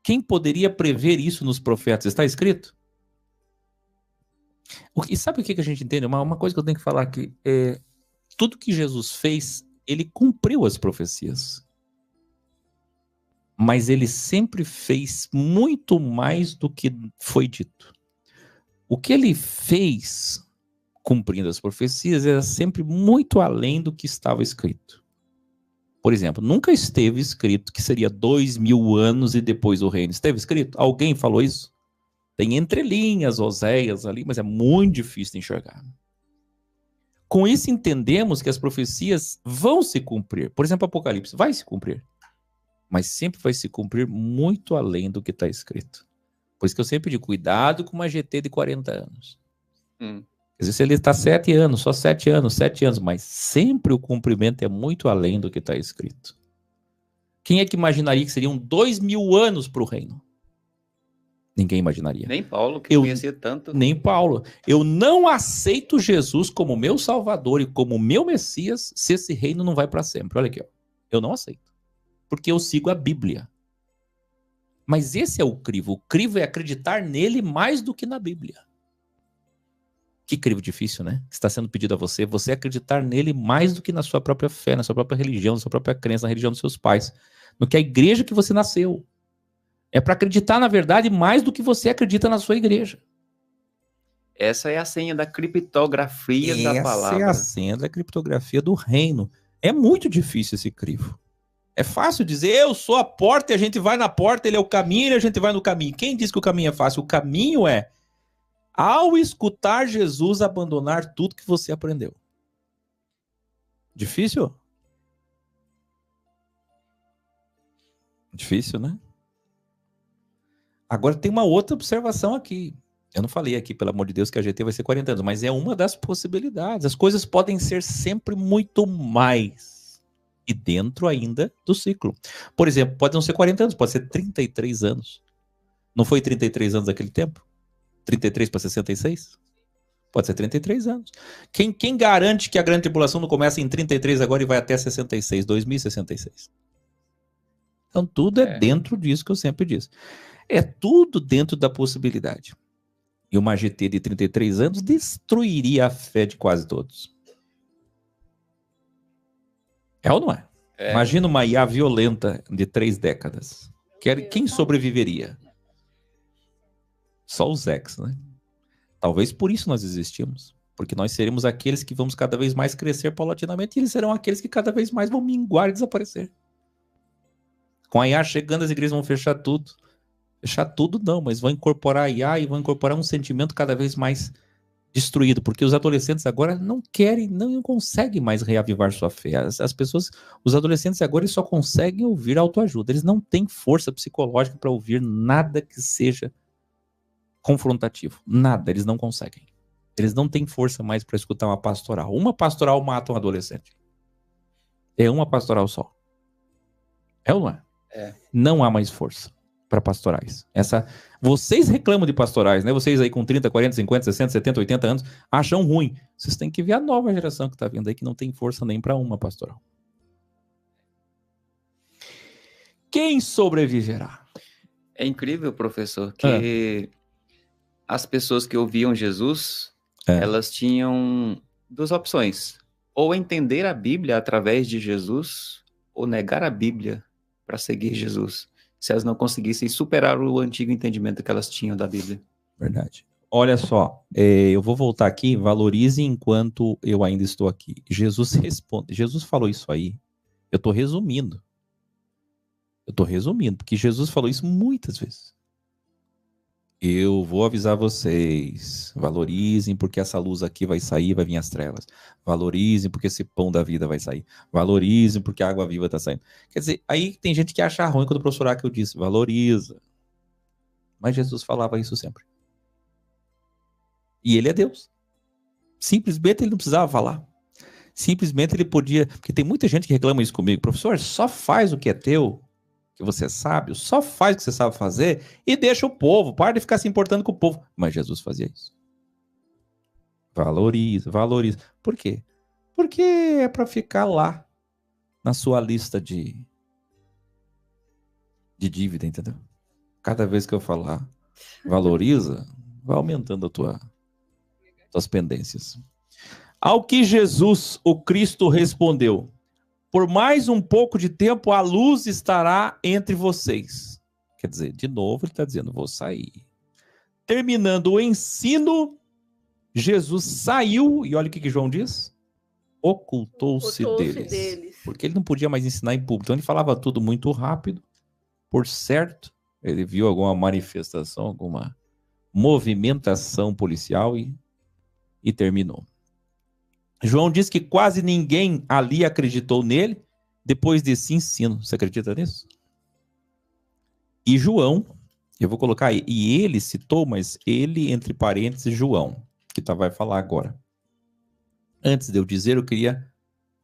Speaker 3: Quem poderia prever isso nos profetas? Está escrito? E sabe o que a gente entende? Uma coisa que eu tenho que falar aqui é tudo que Jesus fez, ele cumpriu as profecias. Mas ele sempre fez muito mais do que foi dito. O que ele fez, cumprindo as profecias, era sempre muito além do que estava escrito. Por exemplo, nunca esteve escrito que seria 2000 anos e depois o reino. Esteve escrito? Alguém falou isso? Tem entrelinhas, Oséias ali, mas é muito difícil de enxergar. Com isso entendemos que as profecias vão se cumprir. Por exemplo, Apocalipse vai se cumprir. Mas sempre vai se cumprir muito além do que está escrito. Por isso que eu sempre digo, cuidado com uma GT de 40 anos. Às vezes ele está 7 anos, só 7 anos, mas sempre o cumprimento é muito além do que está escrito. Quem é que imaginaria que seriam 2000 anos para o reino? Ninguém imaginaria.
Speaker 5: Nem Paulo, que conhecia tanto.
Speaker 3: Nem Paulo. Eu não aceito Jesus como meu Salvador e como meu Messias se esse reino não vai para sempre. Olha aqui, ó. Eu não aceito. Porque eu sigo a Bíblia. Mas esse é o crivo. O crivo é acreditar nele mais do que na Bíblia. Que crivo difícil, né? Que está sendo pedido a você. Você acreditar nele mais do que na sua própria fé, na sua própria religião, na sua própria crença, na religião dos seus pais. No que a igreja que você nasceu. É para acreditar na verdade mais do que você acredita na sua igreja.
Speaker 5: Essa é a senha da criptografia da palavra.
Speaker 3: Essa é a senha da criptografia do reino. É muito difícil esse crivo. É fácil dizer, eu sou a porta e a gente vai na porta, ele é o caminho e a gente vai no caminho. Quem diz que o caminho é fácil? O caminho é, ao escutar Jesus, abandonar tudo que você aprendeu. Difícil? Difícil, né? Agora tem uma outra observação aqui. Eu não falei aqui, pelo amor de Deus, que a GT vai ser 40 anos, mas é uma das possibilidades. As coisas podem ser sempre muito mais. E dentro ainda do ciclo. Por exemplo, pode não ser 40 anos, pode ser 33 anos. Não foi 33 anos naquele tempo? 33 para 66? Pode ser 33 anos. Quem garante que a grande tribulação não começa em 33 agora e vai até 66, 2066? Então tudo é dentro disso que eu sempre disse. É tudo dentro da possibilidade. E uma GT de 33 anos destruiria a fé de quase todos. É ou não é? Imagina uma IA violenta de 3 décadas. Quem sobreviveria? Só os ex, né? Talvez por isso nós existimos. Porque nós seremos aqueles que vamos cada vez mais crescer paulatinamente e eles serão aqueles que cada vez mais vão minguar e desaparecer. Com a IA chegando, as igrejas vão fechar tudo. Fechar tudo não, mas vão incorporar a IA e vão incorporar um sentimento cada vez mais destruído, porque os adolescentes agora não querem, não conseguem mais reavivar sua fé. As pessoas, os adolescentes agora eles só conseguem ouvir autoajuda, eles não têm força psicológica para ouvir nada que seja confrontativo, nada, eles não conseguem. Eles não têm força mais para escutar uma pastoral. Uma pastoral mata um adolescente. É uma pastoral só. É ou não é? Não há mais força para pastorais. Vocês reclamam de pastorais, né? Vocês aí com 30, 40, 50, 60, 70, 80 anos acham ruim. Vocês têm que ver a nova geração que está vindo aí que não tem força nem para uma pastoral. Quem sobreviverá?
Speaker 5: É incrível, professor, que as pessoas que ouviam Jesus, elas tinham 2 opções. Ou entender a Bíblia através de Jesus, ou negar a Bíblia para seguir Jesus. Se elas não conseguissem superar o antigo entendimento que elas tinham da Bíblia.
Speaker 3: Verdade. Olha só, eu vou voltar aqui, valorize enquanto eu ainda estou aqui. Jesus responde, Jesus falou isso aí, eu estou resumindo. Porque Jesus falou isso muitas vezes. Eu vou avisar vocês, valorizem porque essa luz aqui vai sair, vai vir as trevas. Valorizem porque esse pão da vida vai sair. Valorizem porque a água viva está saindo. Quer dizer, aí tem gente que acha ruim quando o professor Áquio disse, valoriza. Mas Jesus falava isso sempre. E ele é Deus. Simplesmente ele não precisava falar. Simplesmente ele podia... Porque tem muita gente que reclama isso comigo. Professor, só faz o que é teu, que você sabe, só faz o que você sabe fazer e deixa o povo, para de ficar se importando com o povo. Mas Jesus fazia isso. Valoriza, valoriza. Por quê? Porque é para ficar lá na sua lista de dívida, entendeu? Cada vez que eu falar valoriza, vai aumentando tuas pendências. Ao que Jesus, o Cristo, respondeu: por mais um pouco de tempo, a luz estará entre vocês. Quer dizer, de novo, ele está dizendo, vou sair. Terminando o ensino, Jesus saiu, e olha o que João diz, ocultou-se deles. Porque ele não podia mais ensinar em público. Então ele falava tudo muito rápido, por certo. Ele viu alguma manifestação, alguma movimentação policial e terminou. João diz que quase ninguém ali acreditou nele depois desse ensino. Você acredita nisso? E João, eu vou colocar aí, e ele citou, mas ele, entre parênteses, João, que vai falar agora. Antes de eu dizer, eu queria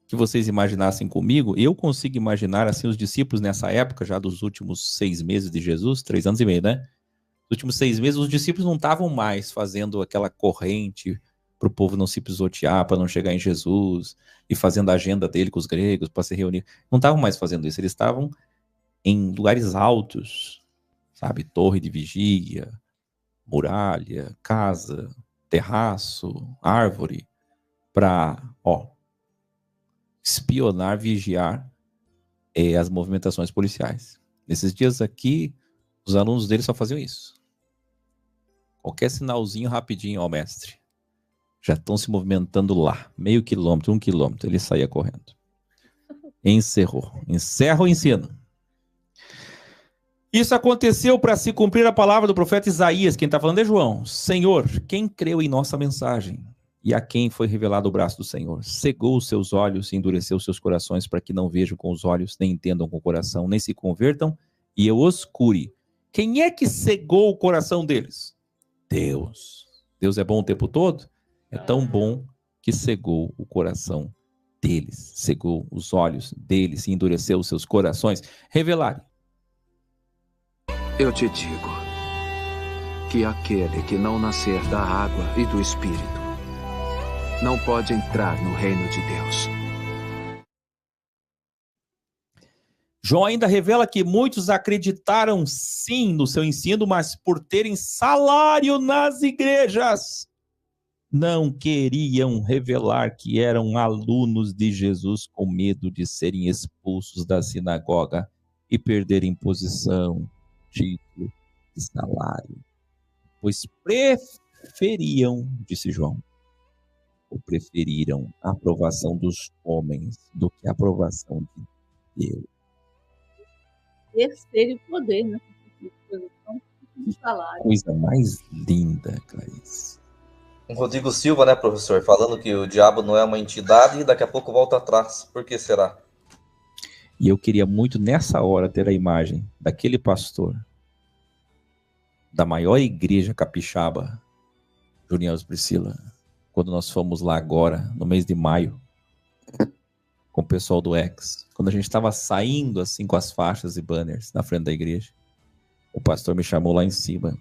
Speaker 3: que vocês imaginassem comigo, eu consigo imaginar assim os discípulos nessa época, já dos últimos 6 meses de Jesus, 3 anos e meio, né? Nos últimos 6 meses, os discípulos não estavam mais fazendo aquela corrente para o povo não se pisotear, para não chegar em Jesus, e fazendo a agenda dele com os gregos, para se reunir. Não estavam mais fazendo isso, eles estavam em lugares altos, sabe? Torre de vigia, muralha, casa, terraço, árvore, para, espionar, vigiar as movimentações policiais. Nesses dias aqui, os alunos dele só faziam isso. Qualquer sinalzinho rapidinho, mestre. Já estão se movimentando lá, meio quilômetro, 1 quilômetro, ele saía correndo. Encerra o ensino. Isso aconteceu para se cumprir a palavra do profeta Isaías, quem está falando é João. Senhor, quem creu em nossa mensagem? E a quem foi revelado o braço do Senhor? Cegou os seus olhos e endureceu os seus corações para que não vejam com os olhos, nem entendam com o coração, nem se convertam, e eu os cure. Quem é que cegou o coração deles? Deus. Deus é bom o tempo todo? É tão bom que cegou o coração deles, cegou os olhos deles e endureceu os seus corações. Revelarem.
Speaker 9: Eu te digo que aquele que não nascer da água e do Espírito não pode entrar no reino de Deus.
Speaker 3: João ainda revela que muitos acreditaram sim no seu ensino, mas por terem salário nas igrejas, não queriam revelar que eram alunos de Jesus com medo de serem expulsos da sinagoga e perderem posição, título e salário. Pois preferiam, disse João, preferiram a aprovação dos homens do que a aprovação de Deus.
Speaker 10: Terceiro poder, né?
Speaker 3: Coisa mais linda, Clarice.
Speaker 6: Rodrigo Silva, né, professor, falando que o diabo não é uma entidade e daqui a pouco volta atrás. Por que será?
Speaker 3: E eu queria muito, nessa hora, ter a imagem daquele pastor da maior igreja capixaba, Julião e Priscila, quando nós fomos lá agora, no mês de maio, com o pessoal do Ex, quando a gente estava saindo assim com as faixas e banners na frente da igreja, o pastor me chamou lá em cima,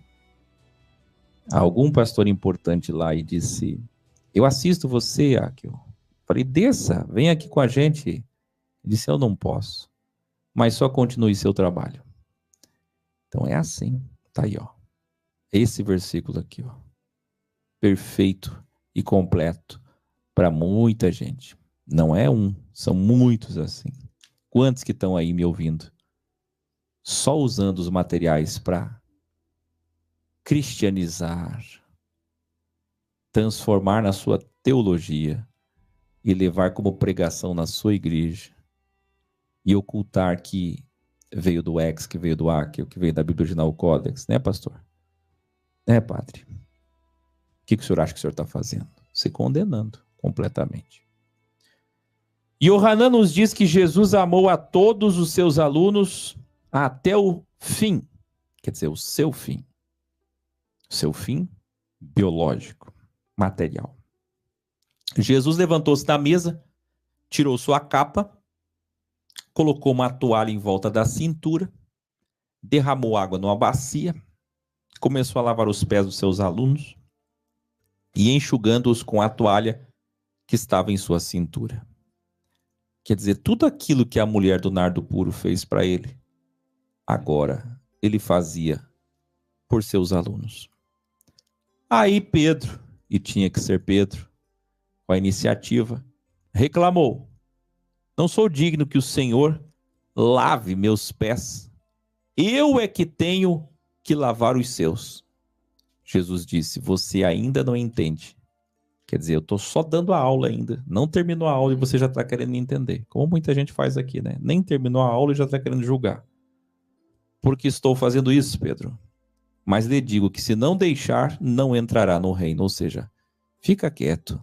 Speaker 3: algum pastor importante lá, e disse: eu assisto você, Áquio. Falei: desça, vem aqui com a gente. Ele disse: eu não posso, mas só continue seu trabalho. Então é assim, tá aí, esse versículo aqui, perfeito e completo para muita gente. Não é um, são muitos assim. Quantos que estão aí me ouvindo? Só usando os materiais para cristianizar, transformar na sua teologia e levar como pregação na sua igreja e ocultar que veio do Ex, que veio do Áquio, que veio da Bíblia Original Codex, né, pastor? É, padre. O que o senhor acha que o senhor está fazendo? Se condenando completamente. E Yohanan nos diz que Jesus amou a todos os seus alunos até o fim. Quer dizer, o seu fim. O seu fim biológico, material. Jesus levantou-se da mesa, tirou sua capa, colocou uma toalha em volta da cintura, derramou água numa bacia, começou a lavar os pés dos seus alunos e enxugando-os com a toalha que estava em sua cintura. Quer dizer, tudo aquilo que a mulher do nardo puro fez para ele, agora ele fazia por seus alunos. Aí Pedro, e tinha que ser Pedro, com a iniciativa, reclamou: não sou digno que o Senhor lave meus pés. Eu é que tenho que lavar os seus. Jesus disse: você ainda não entende. Quer dizer, eu estou só dando a aula ainda. Não terminou a aula e você já está querendo entender. Como muita gente faz aqui, né? Nem terminou a aula e já está querendo julgar. Por que estou fazendo isso, Pedro? Mas lhe digo que se não deixar, não entrará no reino. Ou seja, fica quieto.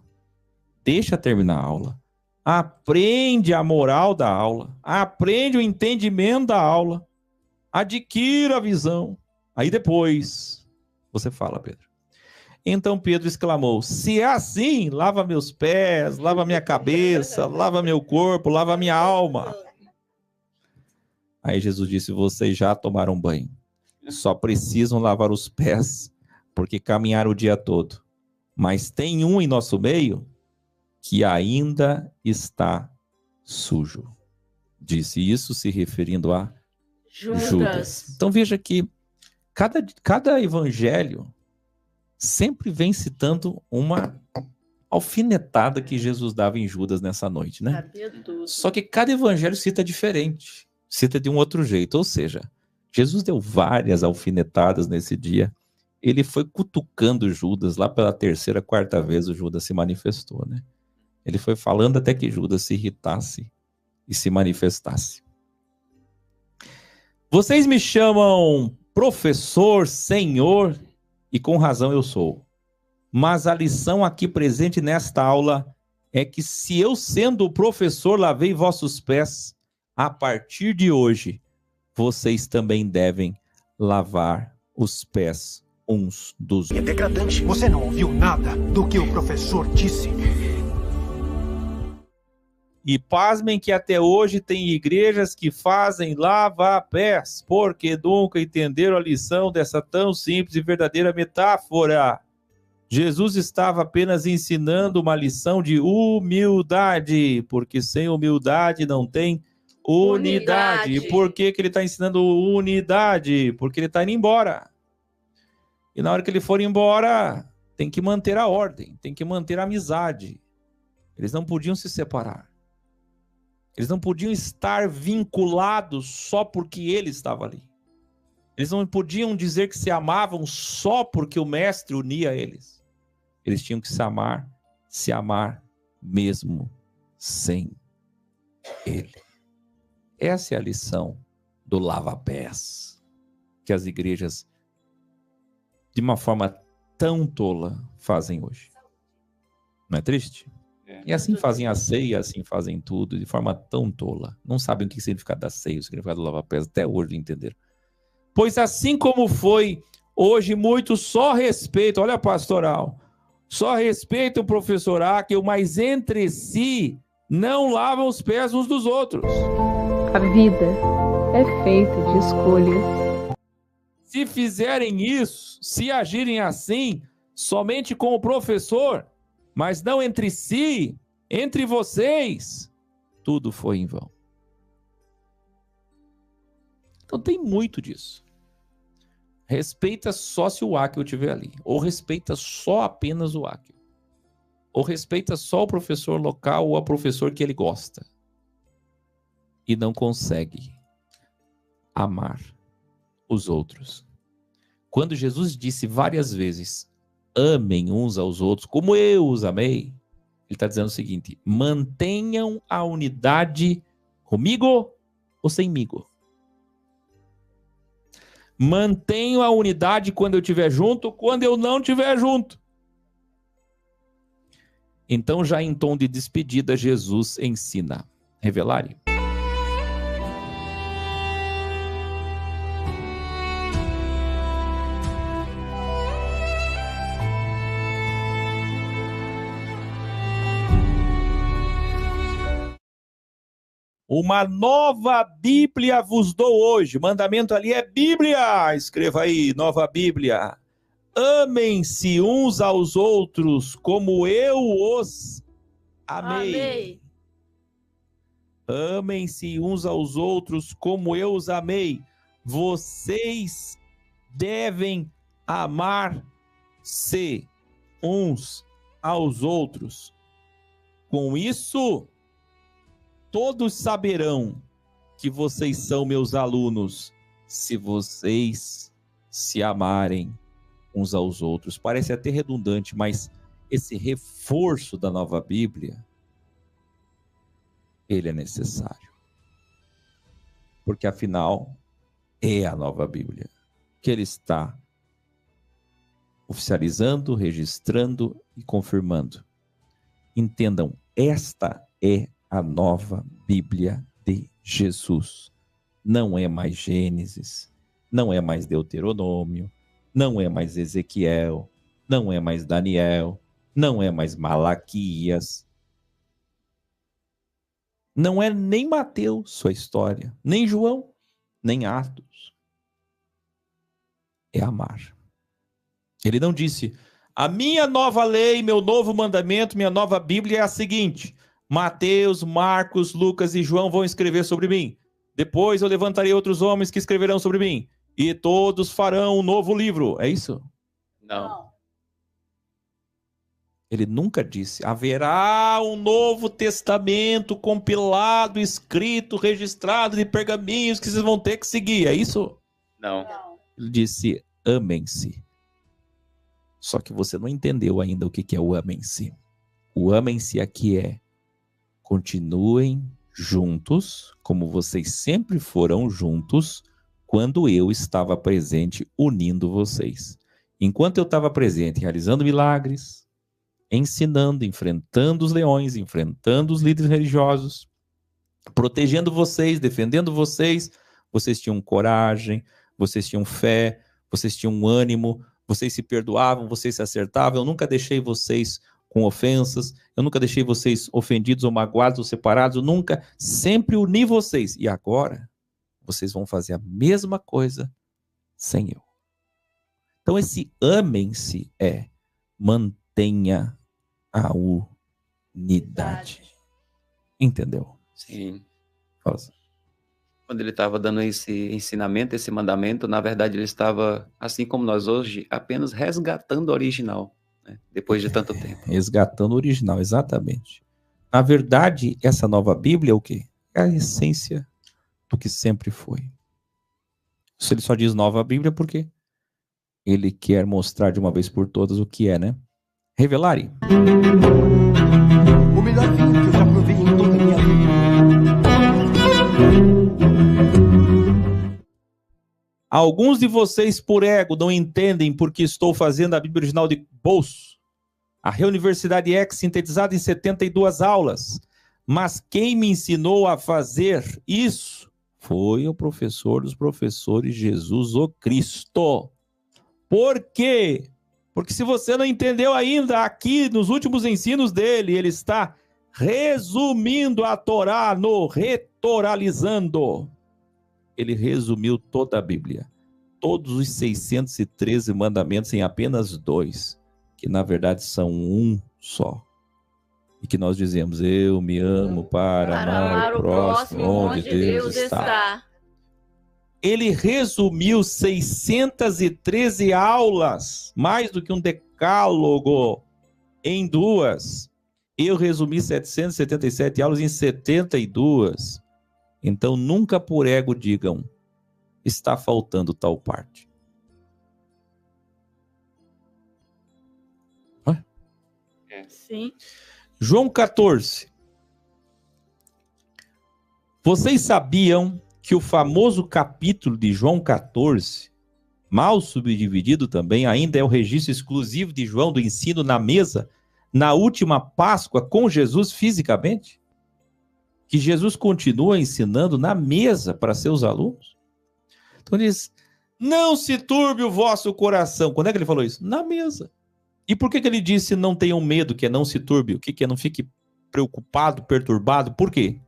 Speaker 3: Deixa terminar a aula. Aprende a moral da aula. Aprende o entendimento da aula. Adquira a visão. Aí depois você fala, Pedro. Então Pedro exclamou: se é assim, lava meus pés, lava minha cabeça, lava meu corpo, lava minha alma. Aí Jesus disse: vocês já tomaram banho. Só precisam lavar os pés, porque caminharam o dia todo. Mas tem um em nosso meio que ainda está sujo. Disse isso se referindo a Judas. Então veja que cada evangelho sempre vem citando uma alfinetada que Jesus dava em Judas nessa noite, né? Só que cada evangelho cita diferente, cita de um outro jeito. Ou seja, Jesus deu várias alfinetadas nesse dia. Ele foi cutucando Judas, lá pela terceira, quarta vez o Judas se manifestou, né? Ele foi falando até que Judas se irritasse e se manifestasse. Vocês me chamam professor, senhor, e com razão eu sou. Mas a lição aqui presente nesta aula é que se eu, sendo o professor, lavei vossos pés, a partir de hoje, vocês também devem lavar os pés uns dos outros.
Speaker 10: É degradante. Você não ouviu nada do que o professor disse.
Speaker 3: E pasmem que até hoje tem igrejas que fazem lava-pés, porque nunca entenderam a lição dessa tão simples e verdadeira metáfora. Jesus estava apenas ensinando uma lição de humildade, porque sem humildade não tem unidade. E por que ele está ensinando unidade? Porque ele está indo embora. E na hora que ele for embora, tem que manter a ordem, tem que manter a amizade. Eles não podiam se separar. Eles não podiam estar vinculados só porque ele estava ali. Eles não podiam dizer que se amavam só porque o mestre unia eles. Eles tinham que se amar mesmo sem ele. Essa é a lição do lava-pés que as igrejas, de uma forma tão tola, fazem hoje. Não é triste? E assim fazem a ceia, assim fazem tudo, de forma tão tola. Não sabem o que significa da ceia, o significado do lava-pés, até hoje não entenderam. Pois assim como foi hoje, muitos só respeitam, olha a pastoral, só respeitam o professor Áquil, mas entre si não lavam os pés uns dos outros.
Speaker 11: A vida é feita de escolhas.
Speaker 3: Se fizerem isso, se agirem assim, somente com o professor, mas não entre si, entre vocês, tudo foi em vão. Então tem muito disso. Respeita só se o Áquil estiver ali, ou respeita só apenas o Áquil, ou respeita só o professor local ou a professor que ele gosta, e não consegue amar os outros. Quando Jesus disse várias vezes: amem uns aos outros como eu os amei, ele está dizendo o seguinte: mantenham a unidade comigo ou semigo. Mantenho a unidade quando eu estiver junto, quando eu não estiver junto. Então, já em tom de despedida, Jesus ensina. Revelare. Uma nova Bíblia vos dou hoje. Mandamento ali é Bíblia. Escreva aí, nova Bíblia. Amem-se uns aos outros como eu os amei. Amem-se uns aos outros como eu os amei. Vocês devem amar-se uns aos outros. Com isso, todos saberão que vocês são meus alunos, se vocês se amarem uns aos outros. Parece até redundante, mas esse reforço da nova Bíblia, ele é necessário. Porque afinal, é a nova Bíblia que ele está oficializando, registrando e confirmando. Entendam, esta é a nova Bíblia de Jesus. Não é mais Gênesis, não é mais Deuteronômio, não é mais Ezequiel, não é mais Daniel, não é mais Malaquias. Não é nem Mateus sua história, nem João, nem Atos. É amar. Ele não disse, a minha nova lei, meu novo mandamento, minha nova Bíblia é a seguinte: Mateus, Marcos, Lucas e João vão escrever sobre mim. Depois eu levantarei outros homens que escreverão sobre mim. E todos farão um novo livro. É isso?
Speaker 5: Não.
Speaker 3: Ele nunca disse, haverá um novo testamento compilado, escrito, registrado de pergaminhos que vocês vão ter que seguir. É isso?
Speaker 5: Não.
Speaker 3: Ele disse, amem-se. Só que você não entendeu ainda o que é o amem-se. O amem-se aqui é continuem juntos, como vocês sempre foram juntos, quando eu estava presente, unindo vocês. Enquanto eu estava presente, realizando milagres, ensinando, enfrentando os leões, enfrentando os líderes religiosos, protegendo vocês, defendendo vocês, vocês tinham coragem, vocês tinham fé, vocês tinham ânimo, vocês se perdoavam, vocês se acertavam. Eu nunca deixei vocês com ofensas, eu nunca deixei vocês ofendidos ou magoados ou separados, eu nunca, sempre uni vocês. E agora, vocês vão fazer a mesma coisa sem eu. Então esse amem-se é mantenha a unidade. Entendeu?
Speaker 5: Sim.
Speaker 3: Nossa.
Speaker 5: Quando ele estava dando esse ensinamento, esse mandamento, na verdade ele estava, assim como nós hoje, apenas resgatando o original. Depois de tanto tempo.
Speaker 3: Resgatando o original, exatamente. Na verdade, essa nova Bíblia é o quê? É a essência do que sempre foi. Se ele só diz nova Bíblia, por quê? Ele quer mostrar de uma vez por todas o que é, né? Revelare.
Speaker 10: O melhor vinho que eu já provei em toda a minha vida.
Speaker 3: Alguns de vocês, por ego, não entendem porque estou fazendo a Bíblia original de bolso. A Reuniversidade X sintetizada em 72 aulas. Mas quem me ensinou a fazer isso foi o professor dos professores, Jesus o Cristo. Por quê? Porque se você não entendeu ainda, aqui nos últimos ensinos dele, ele está resumindo a Torá no Retoralizando. Ele resumiu toda a Bíblia. Todos os 613 mandamentos em apenas 2, que na verdade são um só. E que nós dizemos, eu me amo para amar o próximo onde Deus está. Ele resumiu 613 aulas, mais do que um decálogo, em 2. Eu resumi 777 aulas em 72. Então, nunca por ego digam, está faltando tal parte.
Speaker 12: Sim.
Speaker 3: João 14. Vocês sabiam que o famoso capítulo de João 14 mal subdividido também, ainda é o registro exclusivo de João do ensino na mesa, na última Páscoa com Jesus fisicamente? Que Jesus continua ensinando na mesa para seus alunos? Então ele diz, não se turbe o vosso coração. Quando é que ele falou isso? Na mesa. E por que ele disse não tenham medo, que é não se turbe? O que é não fique preocupado, perturbado? Por quê?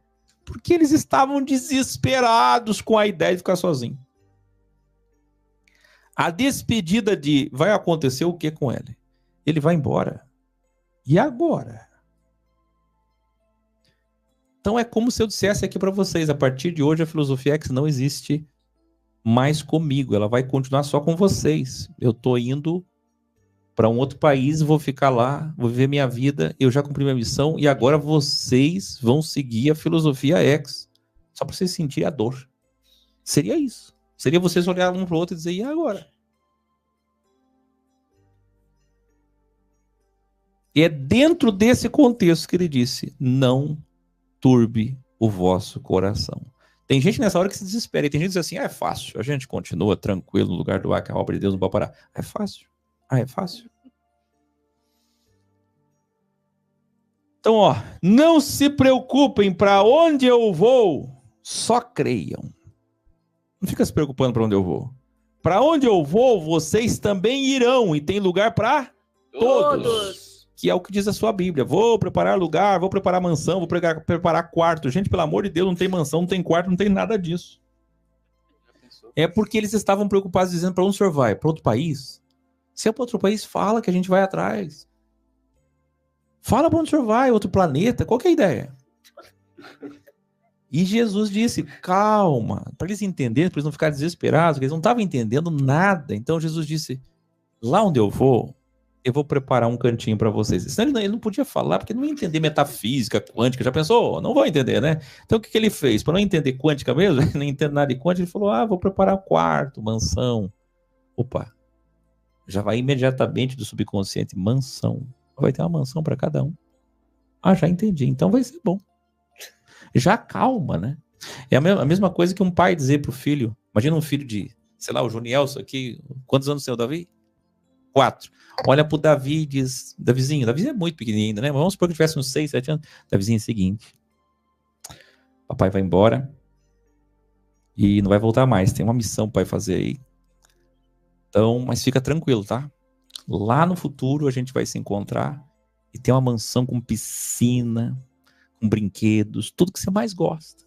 Speaker 3: Porque eles estavam desesperados com a ideia de ficar sozinho. A despedida vai acontecer o que com ele? Ele vai embora. E agora? Então é como se eu dissesse aqui para vocês, a partir de hoje a Filosofia X não existe mais comigo, ela vai continuar só com vocês. Eu estou indo para um outro país, vou ficar lá, vou viver minha vida, eu já cumpri minha missão e agora vocês vão seguir a Filosofia X, só para vocês sentirem a dor. Seria isso. Seria vocês olhar um para o outro e dizer, e agora? E é dentro desse contexto que ele disse, não turbe o vosso coração. Tem gente nessa hora que se desespera, e tem gente que diz assim, é fácil, a gente continua tranquilo no lugar do ar, que a obra de Deus não vai parar. É fácil. É fácil. Então, não se preocupem para onde eu vou, só creiam. Não fica se preocupando para onde eu vou. Para onde eu vou, vocês também irão, e tem lugar para todos. Que é o que diz a sua Bíblia. Vou preparar lugar, vou preparar mansão, vou preparar quarto. Gente, pelo amor de Deus, não tem mansão, não tem quarto, não tem nada disso. É porque eles estavam preocupados dizendo para onde o senhor vai? Para outro país? Se é para outro país, fala que a gente vai atrás. Fala para onde o senhor vai, outro planeta, qual que é a ideia? E Jesus disse, calma, para eles entenderem, para eles não ficarem desesperados, porque eles não estavam entendendo nada. Então Jesus disse, lá onde eu vou preparar um cantinho para vocês. Senão ele não podia falar, porque não ia entender metafísica, quântica, já pensou? Não vou entender, né? Então o que ele fez? Para não entender quântica mesmo, não entender nada de quântica, ele falou, vou preparar quarto, mansão. Opa, já vai imediatamente do subconsciente, mansão. Vai ter uma mansão para cada um. Já entendi, então vai ser bom. Já calma, né? É a mesma coisa que um pai dizer pro filho, imagina um filho de, sei lá, o Junielson aqui, quantos anos tem o Davi? 4. Olha pro Davi e diz, Davizinho é muito pequenininho ainda, né? Mas vamos supor que tivesse uns 6, 7 anos. Davizinho, é o seguinte, papai vai embora e não vai voltar mais, tem uma missão pro pai fazer aí. Então, mas fica tranquilo, tá? Lá no futuro a gente vai se encontrar e tem uma mansão com piscina, com brinquedos, tudo que você mais gosta.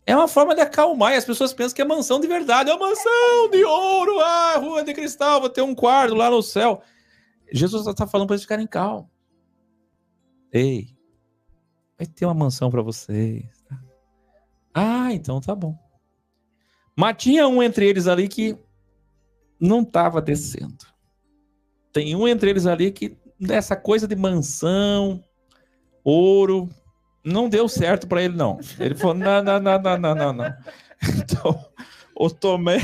Speaker 3: É uma forma de acalmar, e as pessoas pensam que é mansão de verdade. É uma mansão de ouro, rua de cristal, vou ter um quarto lá no céu. Jesus está falando para eles ficarem calmos. Ei, vai ter uma mansão para vocês. Então tá bom. Mas tinha um entre eles ali que não estava descendo. Tem um entre eles ali que essa coisa de mansão, ouro, não deu certo para ele, não. Ele falou, não. Então, o Tomé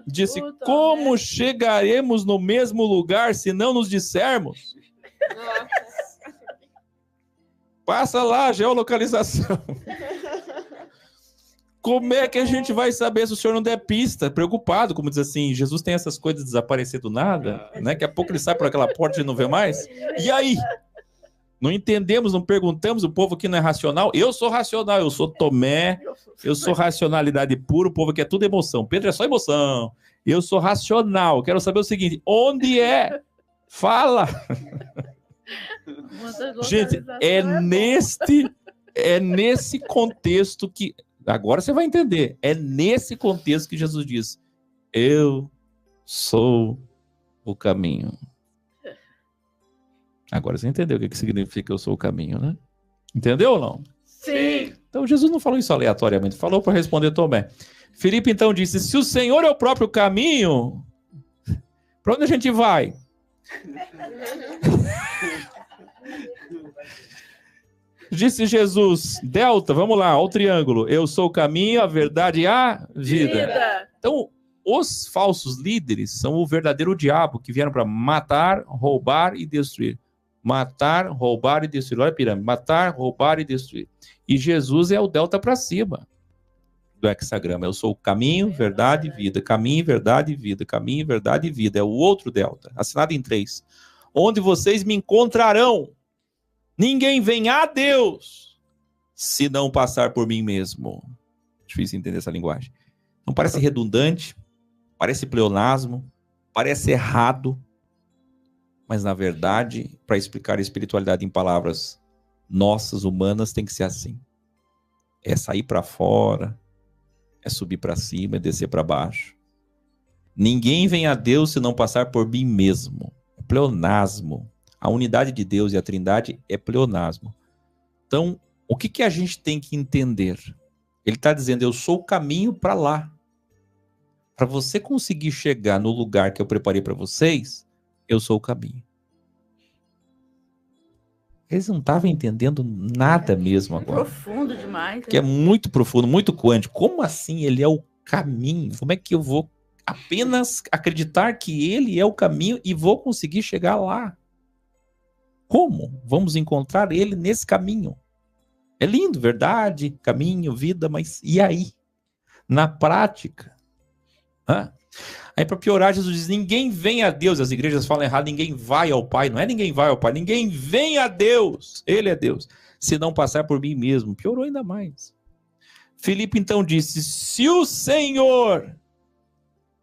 Speaker 3: disse, como chegaremos no mesmo lugar se não nos dissermos? Passa lá a geolocalização. Como é que a gente vai saber se o senhor não der pista? Preocupado, como diz assim, Jesus tem essas coisas de desaparecer do nada, né? Daqui a pouco ele sai por aquela porta e não vê mais. E aí? Não entendemos, não perguntamos, o povo aqui não é racional. Eu sou racional, eu sou Tomé, eu sou racionalidade pura, o povo aqui é tudo emoção. Pedro é só emoção. Eu sou racional, quero saber o seguinte, onde é? Fala! Gente, é nesse contexto que... Agora você vai entender. É nesse contexto que Jesus diz, eu sou o caminho. Agora você entendeu o que significa eu sou o caminho, né? Entendeu ou não?
Speaker 12: Sim.
Speaker 3: Então Jesus não falou isso aleatoriamente, falou para responder Tomé. Filipe então disse, se o Senhor é o próprio caminho, para onde a gente vai? Disse Jesus, delta, vamos lá, ao triângulo. Eu sou o caminho, a verdade e a vida. Então, os falsos líderes são o verdadeiro diabo, que vieram para matar, roubar e destruir. Matar, roubar e destruir. Olha a pirâmide. Matar, roubar e destruir. E Jesus é o delta para cima. do hexagrama. Eu sou o caminho, verdade e vida. Caminho, verdade e vida. Caminho, verdade e vida. É o outro delta, assinado em 3. Onde vocês me encontrarão. Ninguém vem a Deus se não passar por mim mesmo. Difícil entender essa linguagem. Não parece redundante, parece pleonasmo, parece errado, mas na verdade, para explicar a espiritualidade em palavras nossas, humanas, tem que ser assim. É sair para fora, é subir para cima, é descer para baixo. Ninguém vem a Deus se não passar por mim mesmo. É pleonasmo. A unidade de Deus e a trindade é pleonasmo. Então, o que a gente tem que entender? Ele está dizendo, eu sou o caminho para lá. Para você conseguir chegar no lugar que eu preparei para vocês, eu sou o caminho. Eles não estavam entendendo nada mesmo agora.
Speaker 12: Profundo demais.
Speaker 3: Que é muito profundo, muito quântico. Como assim ele é o caminho? Como é que eu vou apenas acreditar que ele é o caminho e vou conseguir chegar lá? Como vamos encontrar ele nesse caminho? É lindo, verdade, caminho, vida, mas e aí? Na prática? Aí para piorar, Jesus diz, ninguém vem a Deus. As igrejas falam errado, ninguém vai ao Pai. Não é ninguém vai ao Pai, ninguém vem a Deus. Ele é Deus. Se não passar por mim mesmo. Piorou ainda mais. Filipe então disse, se o Senhor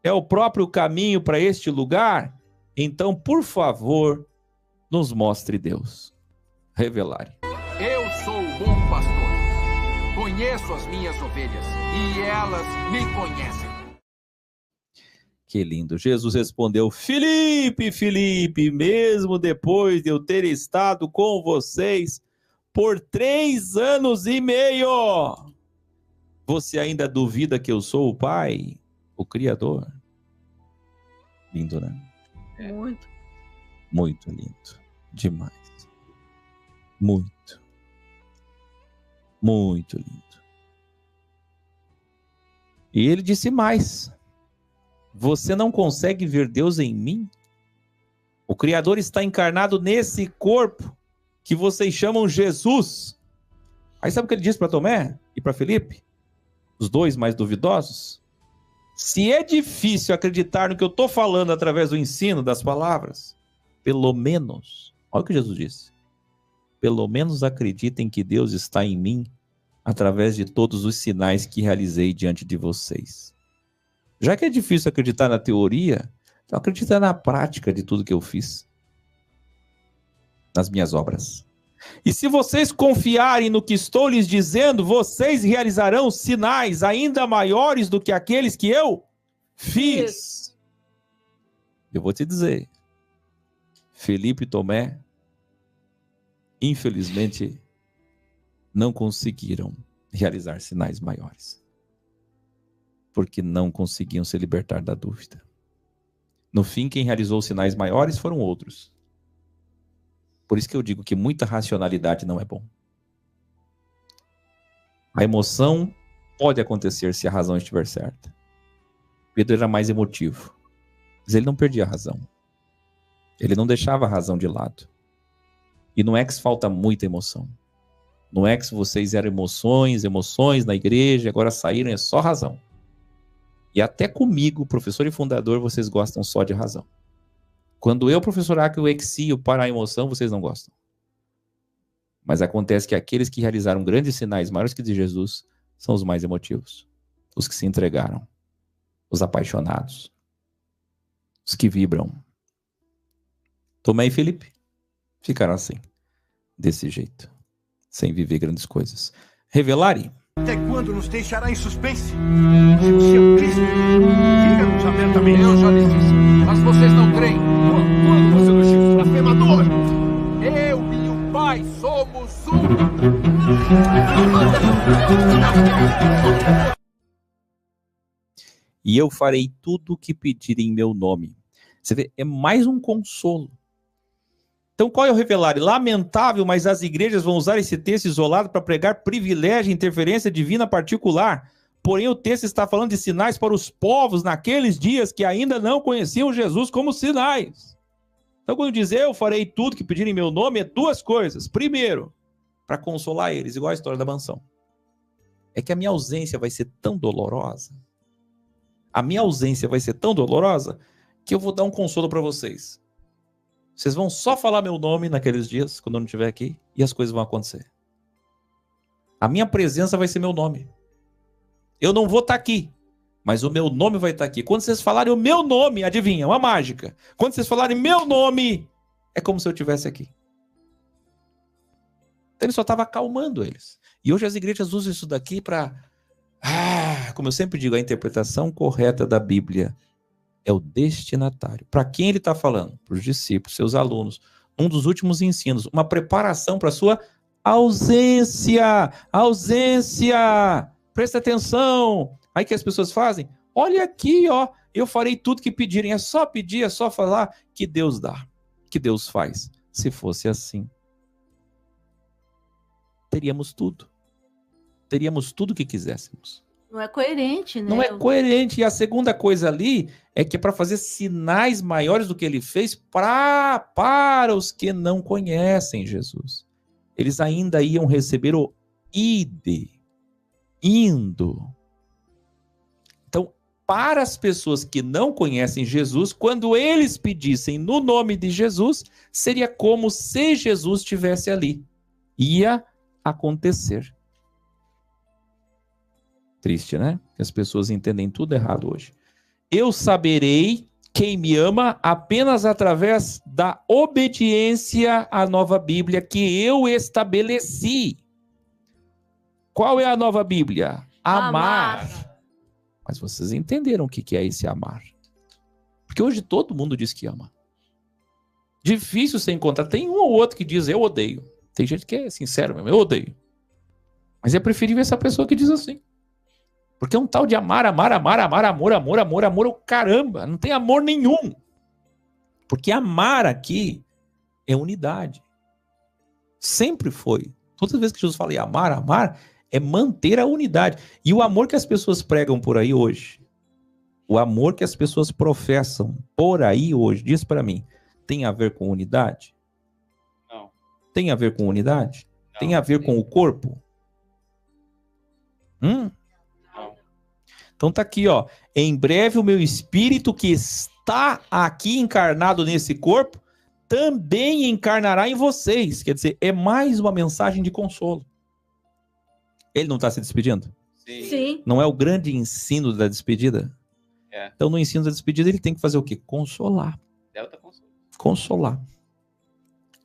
Speaker 3: é o próprio caminho para este lugar, então, por favor, nos mostre Deus. Revelare.
Speaker 7: Eu sou o bom pastor. Conheço as minhas ovelhas e elas me conhecem.
Speaker 3: Que lindo. Jesus respondeu, Filipe, Filipe, mesmo depois de eu ter estado com vocês por 3 anos e meio, você ainda duvida que eu sou o Pai, o Criador? Lindo, né?
Speaker 12: Muito.
Speaker 3: Muito lindo. Demais. Muito. Muito lindo. E ele disse mais. Você não consegue ver Deus em mim? O Criador está encarnado nesse corpo que vocês chamam Jesus. Aí sabe o que ele disse para Tomé e para Filipe? Os dois mais duvidosos? Se é difícil acreditar no que eu estou falando através do ensino, das palavras, pelo menos, olha o que Jesus disse, pelo menos acreditem que Deus está em mim através de todos os sinais que realizei diante de vocês. Já que é difícil acreditar na teoria, então acredita na prática de tudo que eu fiz. Nas minhas obras. E se vocês confiarem no que estou lhes dizendo, vocês realizarão sinais ainda maiores do que aqueles que eu fiz. Eu vou te dizer. Filipe e Tomé, infelizmente, não conseguiram realizar sinais maiores. Porque não conseguiam se libertar da dúvida. No fim, quem realizou sinais maiores foram outros. Por isso que eu digo que muita racionalidade não é bom. A emoção pode acontecer se a razão estiver certa. Pedro era mais emotivo. Mas ele não perdia a razão. Ele não deixava a razão de lado. E não é que falta muita emoção. Não é que vocês eram emoções na igreja, agora saíram, é só razão. E até comigo, professor e fundador, vocês gostam só de razão. Quando eu, professor Aki, eu exio para a emoção, vocês não gostam. Mas acontece que aqueles que realizaram grandes sinais maiores que de Jesus são os mais emotivos. Os que se entregaram. Os apaixonados. Os que vibram. Tomé e Filipe ficaram assim. Desse jeito. Sem viver grandes coisas. Revelare.
Speaker 10: Até quando nos deixará em suspense? Se você é o Cristo, diga-nos abertamente.
Speaker 7: Eu já lhes disse, mas vocês não creem.
Speaker 10: Quando você nos diz blasfemador?
Speaker 7: Eu e o Pai somos um.
Speaker 3: E eu farei tudo o que pedirem em meu nome. Você vê, é mais um consolo. Então qual é o revelar? Lamentável, mas as igrejas vão usar esse texto isolado para pregar privilégio e interferência divina particular. Porém o texto está falando de sinais para os povos naqueles dias que ainda não conheciam Jesus como sinais. Então quando diz eu farei tudo que pedirem em meu nome, é 2 coisas. Primeiro, para consolar eles, igual a história da mansão. é que a minha ausência vai ser tão dolorosa. A minha ausência vai ser tão dolorosa que eu vou dar um consolo para vocês. Vocês vão só falar meu nome naqueles dias, quando eu não estiver aqui, e as coisas vão acontecer. A minha presença vai ser meu nome. Eu não vou estar aqui, mas o meu nome vai estar aqui. Quando vocês falarem o meu nome, adivinha, uma mágica. Quando vocês falarem meu nome, é como se eu estivesse aqui. Então ele só estava acalmando eles. E hoje as igrejas usam isso daqui para... como eu sempre digo, a interpretação correta da Bíblia é o destinatário. Para quem ele está falando? Para os discípulos, seus alunos. Um dos últimos ensinos, uma preparação para a sua ausência. Ausência! Presta atenção! Aí que as pessoas fazem? Olha aqui, ó, eu farei tudo que pedirem. É só pedir, é só falar que Deus dá, que Deus faz. Se fosse assim, teríamos tudo. Teríamos tudo o que quiséssemos.
Speaker 12: Não é coerente, né?
Speaker 3: Não é coerente. E a segunda coisa ali é que é para fazer sinais maiores do que ele fez para os que não conhecem Jesus. Eles ainda iam receber o ide, indo. Então, para as pessoas que não conhecem Jesus, quando eles pedissem no nome de Jesus, seria como se Jesus estivesse ali. Ia acontecer. Triste, né? As pessoas entendem tudo errado hoje. Eu saberei quem me ama apenas através da obediência à nova Bíblia que eu estabeleci. Qual é a nova Bíblia? Amar. Mas vocês entenderam o que é esse amar? Porque hoje todo mundo diz que ama. Difícil você encontrar. Tem um ou outro que diz eu odeio. Tem gente que é sincero mesmo, eu odeio. Mas é preferível essa pessoa que diz assim. Porque é um tal de amor, o caramba, não tem amor nenhum. Porque amar aqui é unidade. Sempre foi. Todas as vezes que Jesus fala em amar é manter a unidade. E o amor que as pessoas pregam por aí hoje, o amor que as pessoas professam por aí hoje, diz para mim, tem a ver com unidade?
Speaker 2: Não.
Speaker 3: Tem a ver com unidade?
Speaker 2: Não.
Speaker 3: Tem a ver com o corpo? Então tá aqui, ó. Em breve o meu espírito que está aqui encarnado nesse corpo também encarnará em vocês. Quer dizer, é mais uma mensagem de consolo. Ele não está se despedindo?
Speaker 12: Sim.
Speaker 3: Não é o grande ensino da despedida?
Speaker 2: É.
Speaker 3: Então no ensino da despedida ele tem que fazer o quê? Consolar.
Speaker 2: Delta consolo.
Speaker 3: Consolar.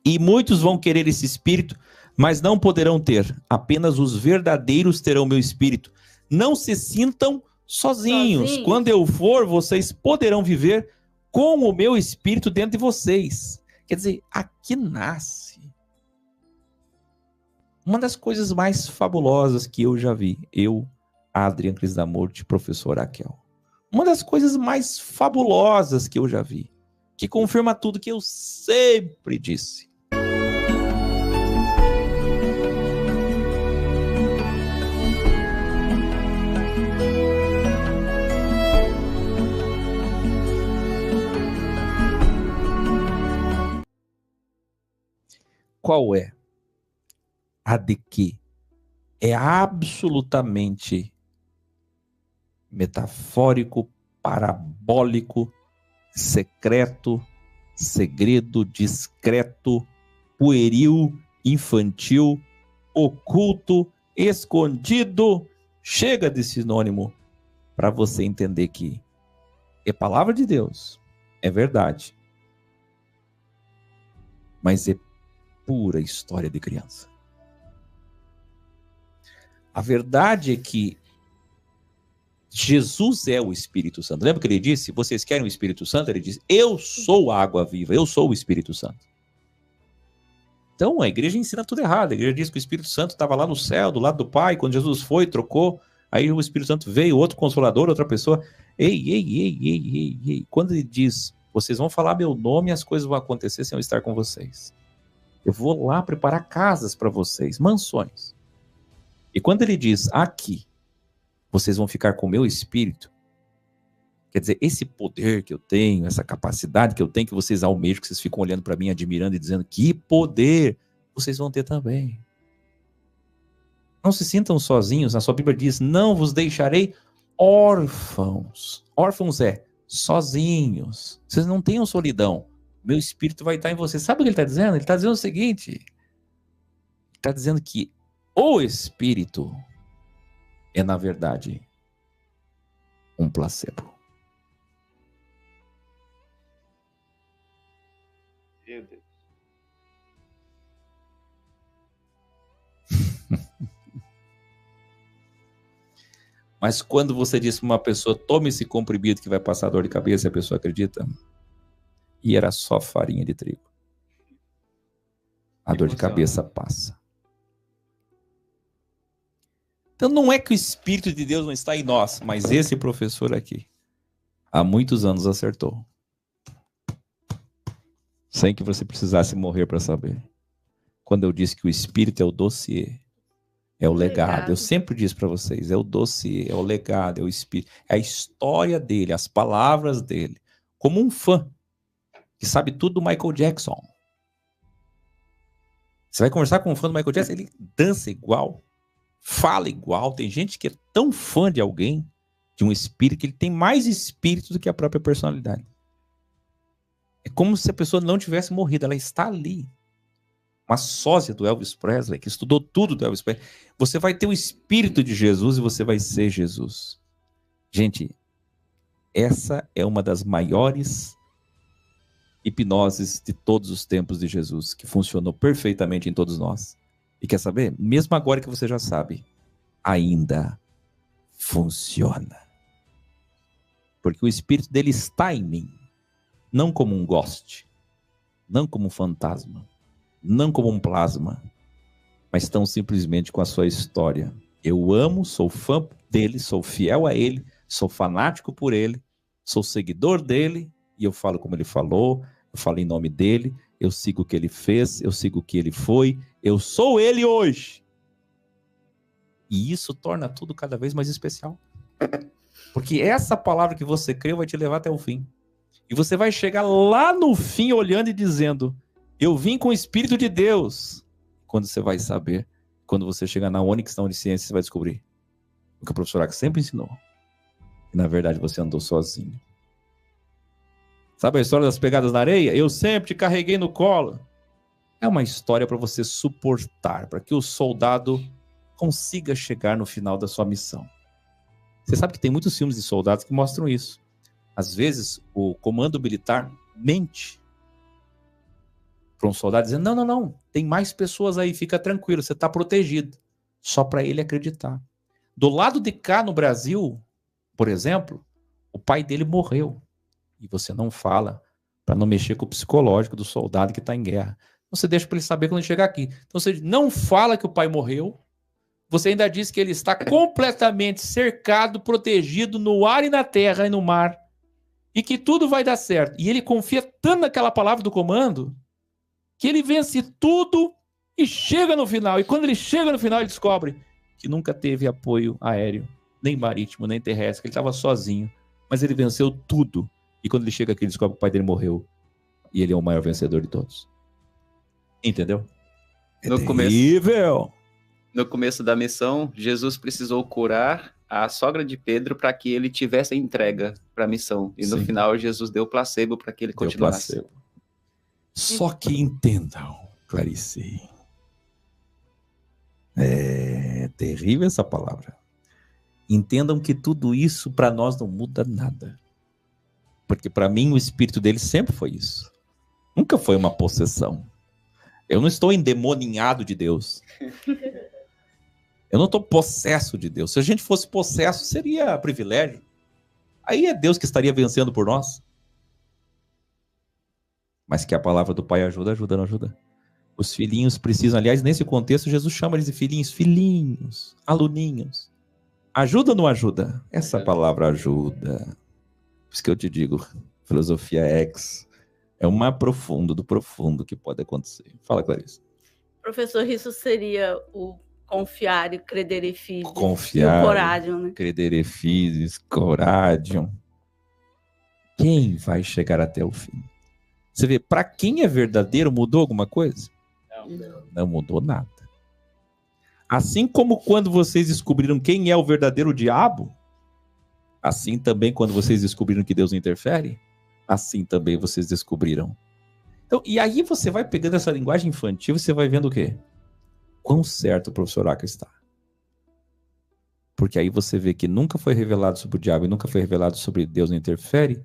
Speaker 3: E muitos vão querer esse espírito, mas não poderão ter. Apenas os verdadeiros terão meu espírito. Não se sintam sozinhos. Quando eu for, vocês poderão viver com o meu espírito dentro de vocês. Quer dizer, aqui nasce uma das coisas mais fabulosas que eu já vi. Eu, Adrian Krishnamurti, professor Raquel. Uma das coisas mais fabulosas que eu já vi. Que confirma tudo que eu sempre disse. Qual é? A de que é absolutamente metafórico, parabólico, secreto, segredo, discreto, pueril, infantil, oculto, escondido. Chega de sinônimo para você entender que é palavra de Deus, é verdade, mas é pura história de criança. A verdade é que Jesus é o Espírito Santo. Lembra que ele disse, vocês querem o Espírito Santo? Ele disse, eu sou a água viva, eu sou o Espírito Santo. Então a igreja ensina tudo errado. A igreja diz que o Espírito Santo estava lá no céu, do lado do Pai, quando Jesus foi, trocou, aí o Espírito Santo veio, outro consolador, outra pessoa. Ei. Quando ele diz, vocês vão falar meu nome e as coisas vão acontecer sem eu estar com vocês. Eu vou lá preparar casas para vocês, mansões. E quando ele diz, aqui, vocês vão ficar com o meu espírito, quer dizer, esse poder que eu tenho, essa capacidade que eu tenho, que vocês almejam, que vocês ficam olhando para mim, admirando e dizendo, que poder, vocês vão ter também. Não se sintam sozinhos. A sua Bíblia diz, não vos deixarei órfãos. Órfãos é sozinhos. Vocês não tenham solidão. Meu Espírito vai estar em vocês. Sabe o que ele está dizendo? Ele está dizendo o seguinte. Ele está dizendo que o Espírito é, na verdade, um placebo.
Speaker 2: Meu Deus.
Speaker 3: Mas quando você diz para uma pessoa, tome esse comprimido que vai passar dor de cabeça, a pessoa acredita? E era só farinha de trigo. A dor de cabeça passa. Então não é que o Espírito de Deus não está em nós, mas esse professor aqui, há muitos anos acertou. Sem que você precisasse morrer para saber. Quando eu disse que o Espírito é o dossiê, é o legado. Eu sempre disse para vocês, é o dossiê, é o legado, é o Espírito. É a história dele, as palavras dele. Como um fã que sabe tudo do Michael Jackson. Você vai conversar com um fã do Michael Jackson, ele dança igual, fala igual. Tem gente que é tão fã de alguém, de um espírito, que ele tem mais espírito do que a própria personalidade. É como se a pessoa não tivesse morrido, ela está ali. Uma sósia do Elvis Presley, que estudou tudo do Elvis Presley. Você vai ter o Espírito de Jesus e você vai ser Jesus. Gente, essa é uma das maiores hipnoses de todos os tempos de Jesus, que funcionou perfeitamente em todos nós. E quer saber? Mesmo agora que você já sabe, ainda funciona. Porque o Espírito dele está em mim. Não como um ghost, não como um fantasma, não como um plasma, mas tão simplesmente com a sua história. Eu amo, sou fã dele, sou fiel a ele, sou fanático por ele, sou seguidor dele, e eu falo como ele falou, eu falo em nome dele, eu sigo o que ele fez, eu sigo o que ele foi, eu sou ele hoje. E isso torna tudo cada vez mais especial. Porque essa palavra que você creu vai te levar até o fim. E você vai chegar lá no fim olhando e dizendo, eu vim com o Espírito de Deus. Quando você vai saber, quando você chegar na Onyx, na Onisciência, você vai descobrir o que o professor Ack sempre ensinou. E na verdade você andou sozinho. Sabe a história das pegadas na areia? Eu sempre te carreguei no colo. É uma história para você suportar, para que o soldado consiga chegar no final da sua missão. Você sabe que tem muitos filmes de soldados que mostram isso. Às vezes, o comando militar mente para um soldado dizendo, não, tem mais pessoas aí, fica tranquilo, você está protegido. Só para ele acreditar. Do lado de cá no Brasil, por exemplo, o pai dele morreu. E você não fala para não mexer com o psicológico do soldado que está em guerra. Você deixa para ele saber quando ele chegar aqui. Então você não fala que o pai morreu, você ainda diz que ele está completamente cercado, protegido no ar e na terra e no mar. E que tudo vai dar certo. E ele confia tanto naquela palavra do comando, que ele vence tudo e chega no final. E quando ele chega no final, ele descobre que nunca teve apoio aéreo, nem marítimo, nem terrestre, que ele estava sozinho. Mas ele venceu tudo. E quando ele chega aqui, ele descobre que o pai dele morreu. E ele é o maior vencedor de todos. Entendeu?
Speaker 5: No começo da missão, Jesus precisou curar a sogra de Pedro para que ele tivesse a entrega para a missão. E no final, Jesus deu placebo para que ele continuasse. Placebo.
Speaker 3: Só que entendam, Clarice. É terrível essa palavra. Entendam que tudo isso para nós não muda nada. Porque para mim o espírito dele sempre foi isso. Nunca foi uma possessão. Eu não estou endemoninhado de Deus. Eu não estou possesso de Deus. Se a gente fosse possesso, seria privilégio. Aí é Deus que estaria vencendo por nós. Mas que a palavra do Pai ajuda, não ajuda? Os filhinhos precisam, aliás, nesse contexto, Jesus chama eles de filhinhos, aluninhos. Ajuda ou não ajuda? Essa palavra ajuda. Por isso que eu te digo, filosofia X é o mais profundo do profundo que pode acontecer. Fala, Clarice.
Speaker 12: Professor, isso seria o confiar e credere fides.
Speaker 3: Confiar,
Speaker 12: e o coradium, né?
Speaker 3: Credere fides, coradium. Quem vai chegar até o fim? Você vê, para quem é verdadeiro, mudou alguma coisa? Não mudou nada. Assim como quando vocês descobriram quem é o verdadeiro diabo, assim também quando vocês descobriram que Deus interfere, assim também vocês descobriram. Então, e aí você vai pegando essa linguagem infantil e você vai vendo o quê? Quão certo o professor Aka está. Porque aí você vê que nunca foi revelado sobre o diabo e nunca foi revelado sobre Deus não interfere,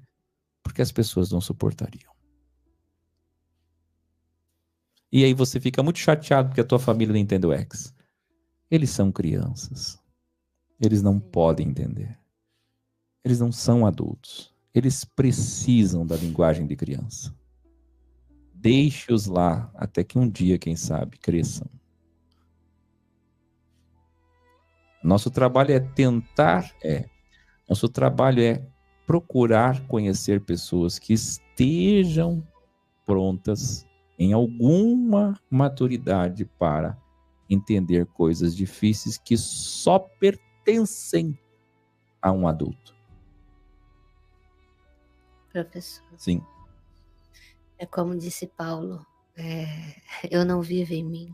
Speaker 3: porque as pessoas não suportariam. E aí você fica muito chateado porque a tua família não entende o X. Eles são crianças. Eles não podem entender. Eles não são adultos. Eles precisam da linguagem de criança. Deixe-os lá até que um dia, quem sabe, cresçam. Nosso trabalho é tentar, nosso trabalho é procurar conhecer pessoas que estejam prontas em alguma maturidade para entender coisas difíceis que só pertencem a um adulto.
Speaker 13: Professor.
Speaker 3: Sim.
Speaker 13: É como disse Paulo, eu não vivo em mim,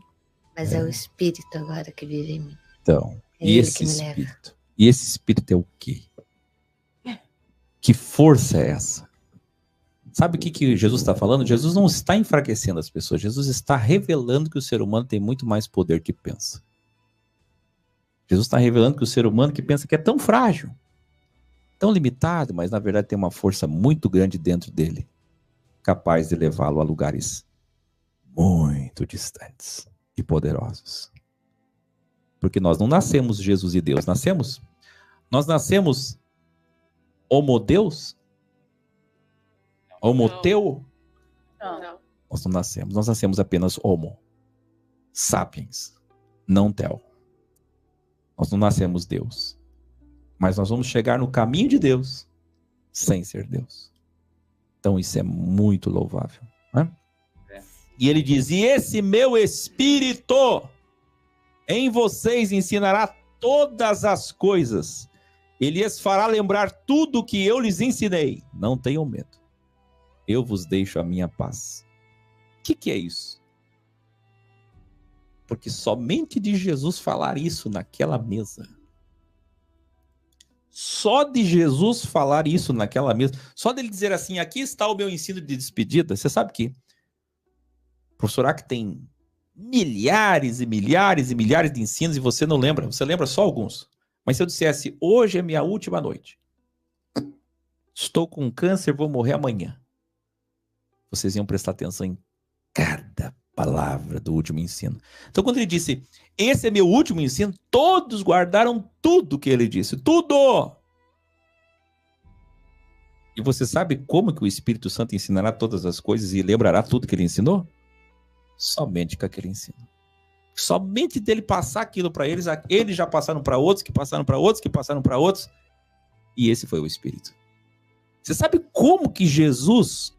Speaker 13: mas é o Espírito agora que vive em mim.
Speaker 3: Então,
Speaker 13: é
Speaker 3: e esse Espírito? E esse Espírito é o quê? Que força é essa? Sabe o que Jesus está falando? Jesus não está enfraquecendo as pessoas. Jesus está revelando que o ser humano tem muito mais poder que pensa. Jesus está revelando que o ser humano que pensa que é tão frágil, tão limitado, mas na verdade tem uma força muito grande dentro dele, capaz de levá-lo a lugares muito distantes e poderosos. Porque nós não nascemos Jesus e Deus, nascemos? Nós nascemos homo-Deus? Homoteu?
Speaker 12: Não.
Speaker 3: Nós não nascemos. Nós nascemos apenas homo. Sapiens. Não tel. Nós não nascemos Deus. Mas nós vamos chegar no caminho de Deus sem ser Deus. Então isso é muito louvável. Né? E ele diz, e esse meu Espírito em vocês ensinará todas as coisas. Ele lhes fará lembrar tudo o que eu lhes ensinei. Não tenham medo. Eu vos deixo a minha paz. O que é isso? Porque somente de Jesus falar isso naquela mesa, só de Jesus falar isso naquela mesa, só dele dizer assim, aqui está o meu ensino de despedida, você sabe que o professor Aka tem milhares e milhares e milhares de ensinos e você não lembra, você lembra só alguns. Mas se eu dissesse, hoje é minha última noite, estou com câncer, vou morrer amanhã, vocês iam prestar atenção em cada palavra do último ensino. Então, quando ele disse, esse é meu último ensino, todos guardaram tudo que ele disse. Tudo! E você sabe como que o Espírito Santo ensinará todas as coisas e lembrará tudo que ele ensinou? Somente com aquele ensino. Somente dele passar aquilo para eles, eles já passaram para outros, que passaram para outros, que passaram para outros. E esse foi o Espírito. Você sabe como que Jesus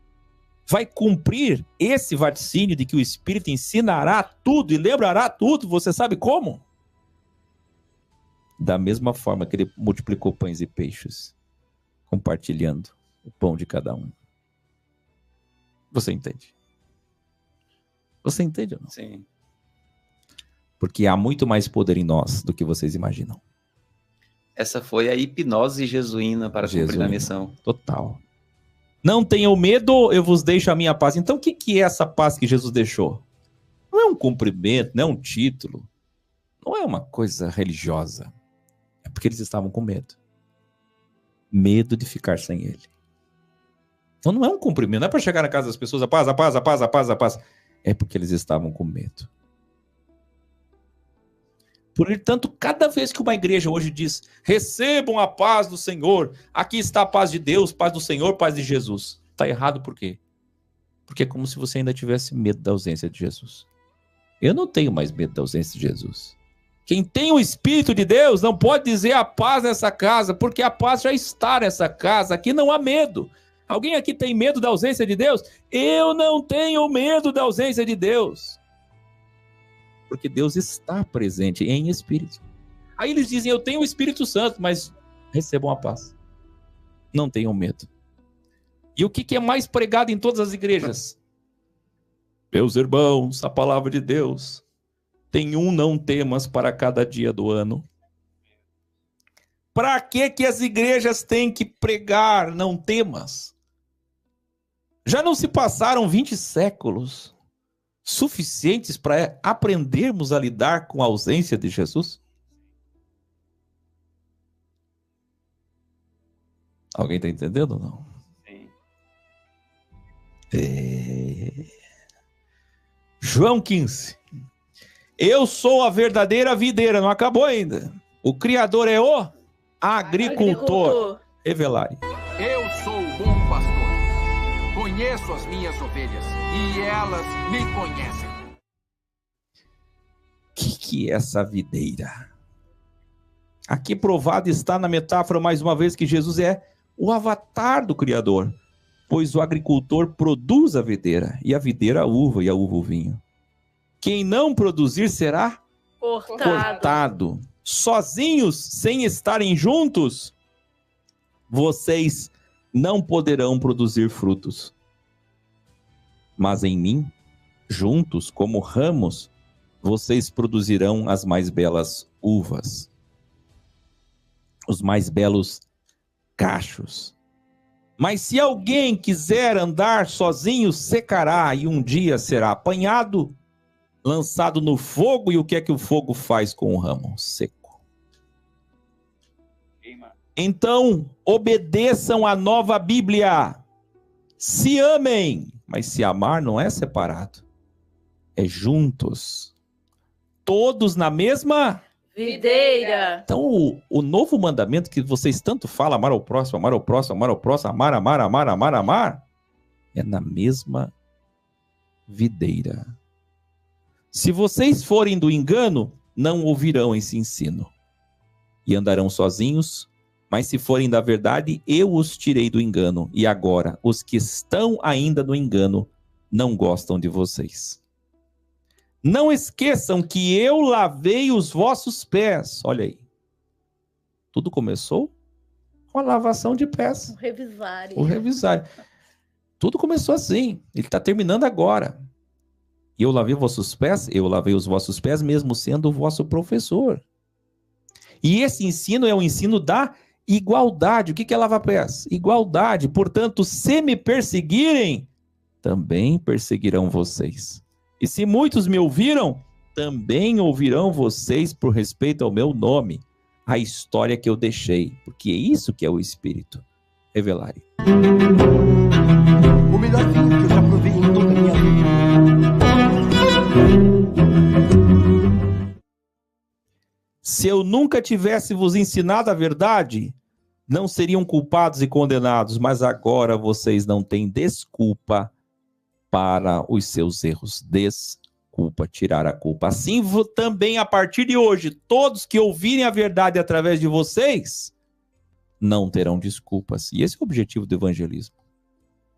Speaker 3: vai cumprir esse vaticínio de que o Espírito ensinará tudo e lembrará tudo? Você sabe como? Da mesma forma que ele multiplicou pães e peixes, compartilhando o pão de cada um. Você entende? Você entende ou não?
Speaker 5: Sim.
Speaker 3: Porque há muito mais poder em nós do que vocês imaginam.
Speaker 5: Essa foi a hipnose jesuína para cumprir a missão.
Speaker 3: Total. Não tenham medo, eu vos deixo a minha paz. Então o que é essa paz que Jesus deixou? Não é um cumprimento, não é um título. Não é uma coisa religiosa. É porque eles estavam com medo. Medo de ficar sem ele. Então não é um cumprimento, não é para chegar na casa das pessoas, a paz, a paz, a paz, a paz, a paz. É porque eles estavam com medo. Portanto, cada vez que uma igreja hoje diz, recebam a paz do Senhor, aqui está a paz de Deus, paz do Senhor, paz de Jesus. Está errado por quê? Porque é como se você ainda tivesse medo da ausência de Jesus. Eu não tenho mais medo da ausência de Jesus. Quem tem o Espírito de Deus não pode dizer a paz nessa casa, porque a paz já está nessa casa, aqui não há medo. Alguém aqui tem medo da ausência de Deus? Eu não tenho medo da ausência de Deus. Porque Deus está presente em espírito. Aí eles dizem, eu tenho o Espírito Santo, mas recebam a paz. Não tenham medo. E o que é mais pregado em todas as igrejas? Meus irmãos, a palavra de Deus tem um não temas para cada dia do ano. Para que as igrejas têm que pregar não temas? Já não se passaram 20 séculos suficientes para aprendermos a lidar com a ausência de Jesus? Alguém está entendendo ou não? Sim. João 15. Eu sou a verdadeira videira, não acabou ainda. O Criador é o agricultor. Revelai.
Speaker 7: Eu sou o bom pastor. Conheço as minhas ovelhas e elas me conhecem.
Speaker 3: O que é essa videira? Aqui provado está na metáfora mais uma vez que Jesus é o avatar do Criador, pois o agricultor produz a videira, e a videira a uva, e a uva o vinho. Quem não produzir será cortado. Sozinhos, sem estarem juntos, vocês não poderão produzir frutos. Mas em mim, juntos, como ramos, vocês produzirão as mais belas uvas, os mais belos cachos. Mas se alguém quiser andar sozinho, secará e um dia será apanhado, lançado no fogo. E o que é que o fogo faz com o ramo seco? Então, obedeçam à nova Bíblia. Se amem, mas se amar não é separado, é juntos, todos na mesma
Speaker 12: videira.
Speaker 3: Então, o novo mandamento que vocês tanto falam, amar ao próximo, amar ao próximo, amar ao próximo, amar, amar, amar, amar, amar, é na mesma videira. Se vocês forem do engano, não ouvirão esse ensino e andarão sozinhos, mas se forem da verdade, eu os tirei do engano. E agora, os que estão ainda no engano não gostam de vocês. Não esqueçam que eu lavei os vossos pés. Olha aí. Tudo começou com a lavação de pés.
Speaker 12: O revisário.
Speaker 3: Tudo começou assim. Ele está terminando agora. E eu lavei vossos pés, eu lavei os vossos pés, mesmo sendo o vosso professor. E esse ensino é o ensino da igualdade. O que é lavar pés? Igualdade. Portanto, se me perseguirem, também perseguirão vocês. E se muitos me ouviram, também ouvirão vocês por respeito ao meu nome, a história que eu deixei, porque é isso que é o Espírito. Revelai.
Speaker 10: O melhor vinho que eu já provei em toda a minha vida.
Speaker 3: Se eu nunca tivesse vos ensinado a verdade, não seriam culpados e condenados, mas agora vocês não têm desculpa para os seus erros. Desculpa, tirar a culpa. Assim também, a partir de hoje, todos que ouvirem a verdade através de vocês, não terão desculpas. E esse é o objetivo do evangelismo.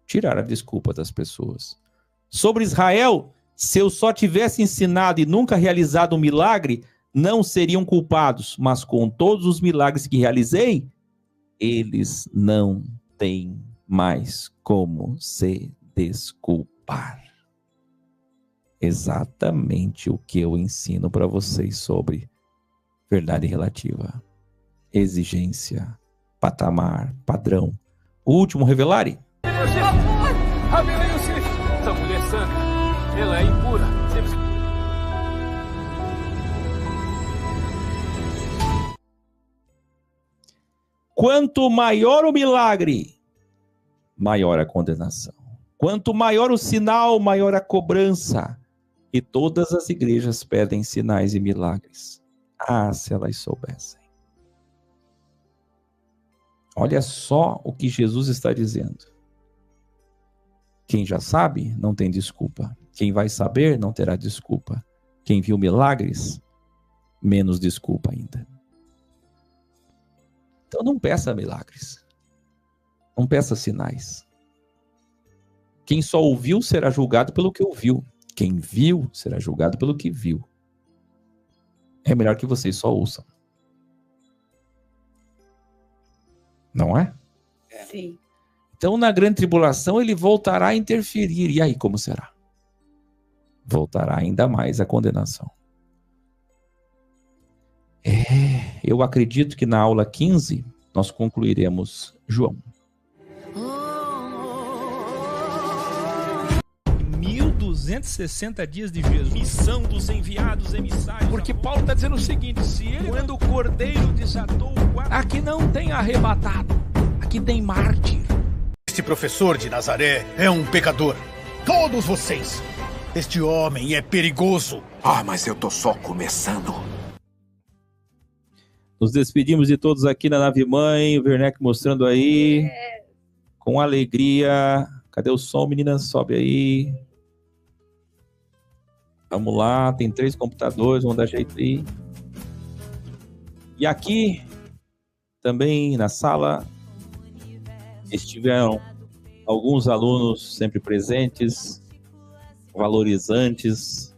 Speaker 3: Tirar a desculpa das pessoas. Sobre Israel, se eu só tivesse ensinado e nunca realizado um milagre, não seriam culpados. Mas com todos os milagres que realizei, eles não têm mais como se desculpar. Exatamente o que eu ensino para vocês sobre verdade relativa, exigência, patamar, padrão. O último, revelare.
Speaker 14: Rabela Yosef, essa mulher sangra, ela é impura.
Speaker 3: Quanto maior o milagre, maior a condenação. Quanto maior o sinal, maior a cobrança. E todas as igrejas pedem sinais e milagres. Ah, se elas soubessem. Olha só o que Jesus está dizendo. Quem já sabe, não tem desculpa. Quem vai saber, não terá desculpa. Quem viu milagres, menos desculpa ainda. Então não peça milagres. Não peça sinais. Quem só ouviu será julgado pelo que ouviu. Quem viu será julgado pelo que viu. É melhor que vocês só ouçam. Não é?
Speaker 12: Sim.
Speaker 3: Então, na grande tribulação, ele voltará a interferir. E aí, como será? Voltará ainda mais a condenação. Eu acredito que na aula 15 nós concluiremos João.
Speaker 1: 1260 dias de Jesus. Missão dos enviados emissários. Porque Paulo está dizendo o seguinte: se ele, quando o cordeiro desatou o guarda, aqui não tem arrebatado, aqui tem mártir.
Speaker 10: Este professor de Nazaré é um pecador. Todos vocês. Este homem é perigoso.
Speaker 15: Mas eu tô só começando.
Speaker 3: Nos despedimos de todos aqui na nave mãe. O Werneck mostrando aí. Com alegria. Cadê o som, meninas? Sobe aí. Vamos lá. Tem 3 computadores. Vamos dar jeito aí. E aqui, também na sala, estiveram alguns alunos sempre presentes, valorizantes.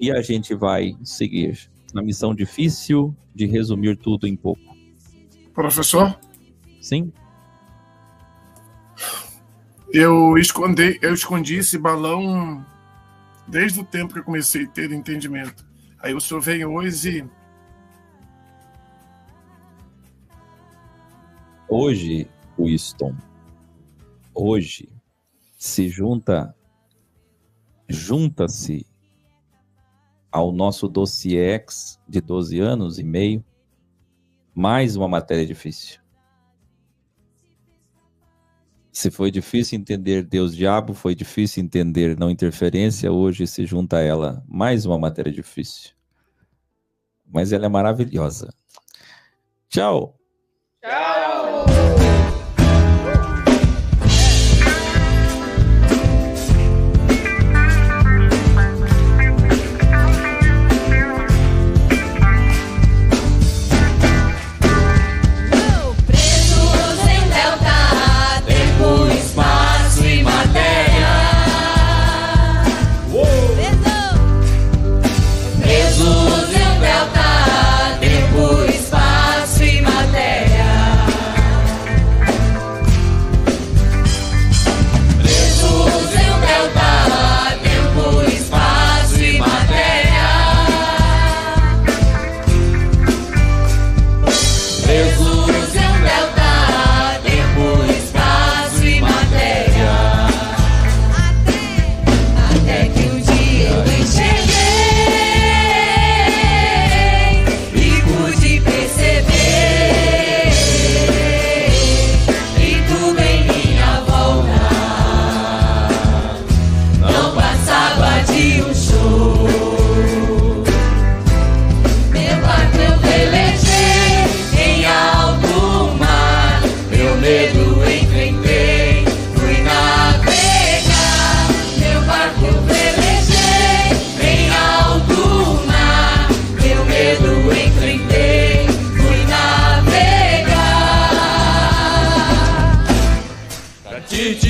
Speaker 3: E a gente vai seguir na missão difícil de resumir tudo em pouco.
Speaker 8: Professor?
Speaker 3: Sim?
Speaker 8: Eu escondi esse balão desde o tempo que eu comecei a ter entendimento. Aí o senhor vem hoje e...
Speaker 3: Hoje, Winston, hoje junta-se ao nosso dossiê-ex de 12 anos e meio, mais uma matéria difícil. Se foi difícil entender Deus-Diabo, foi difícil entender não interferência, hoje se junta a ela mais uma matéria difícil. Mas ela é maravilhosa. Tchau!
Speaker 12: Tchau!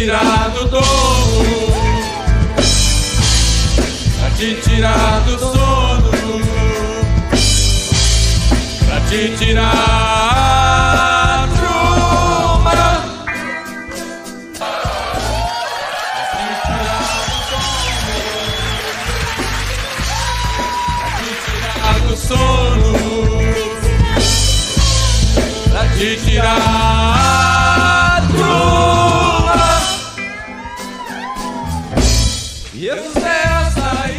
Speaker 16: tirar do domo, pra te tirar do sono, pra te tirar a truma, pra te tirar do sono, pra te tirar a truma. Jesus é a saída.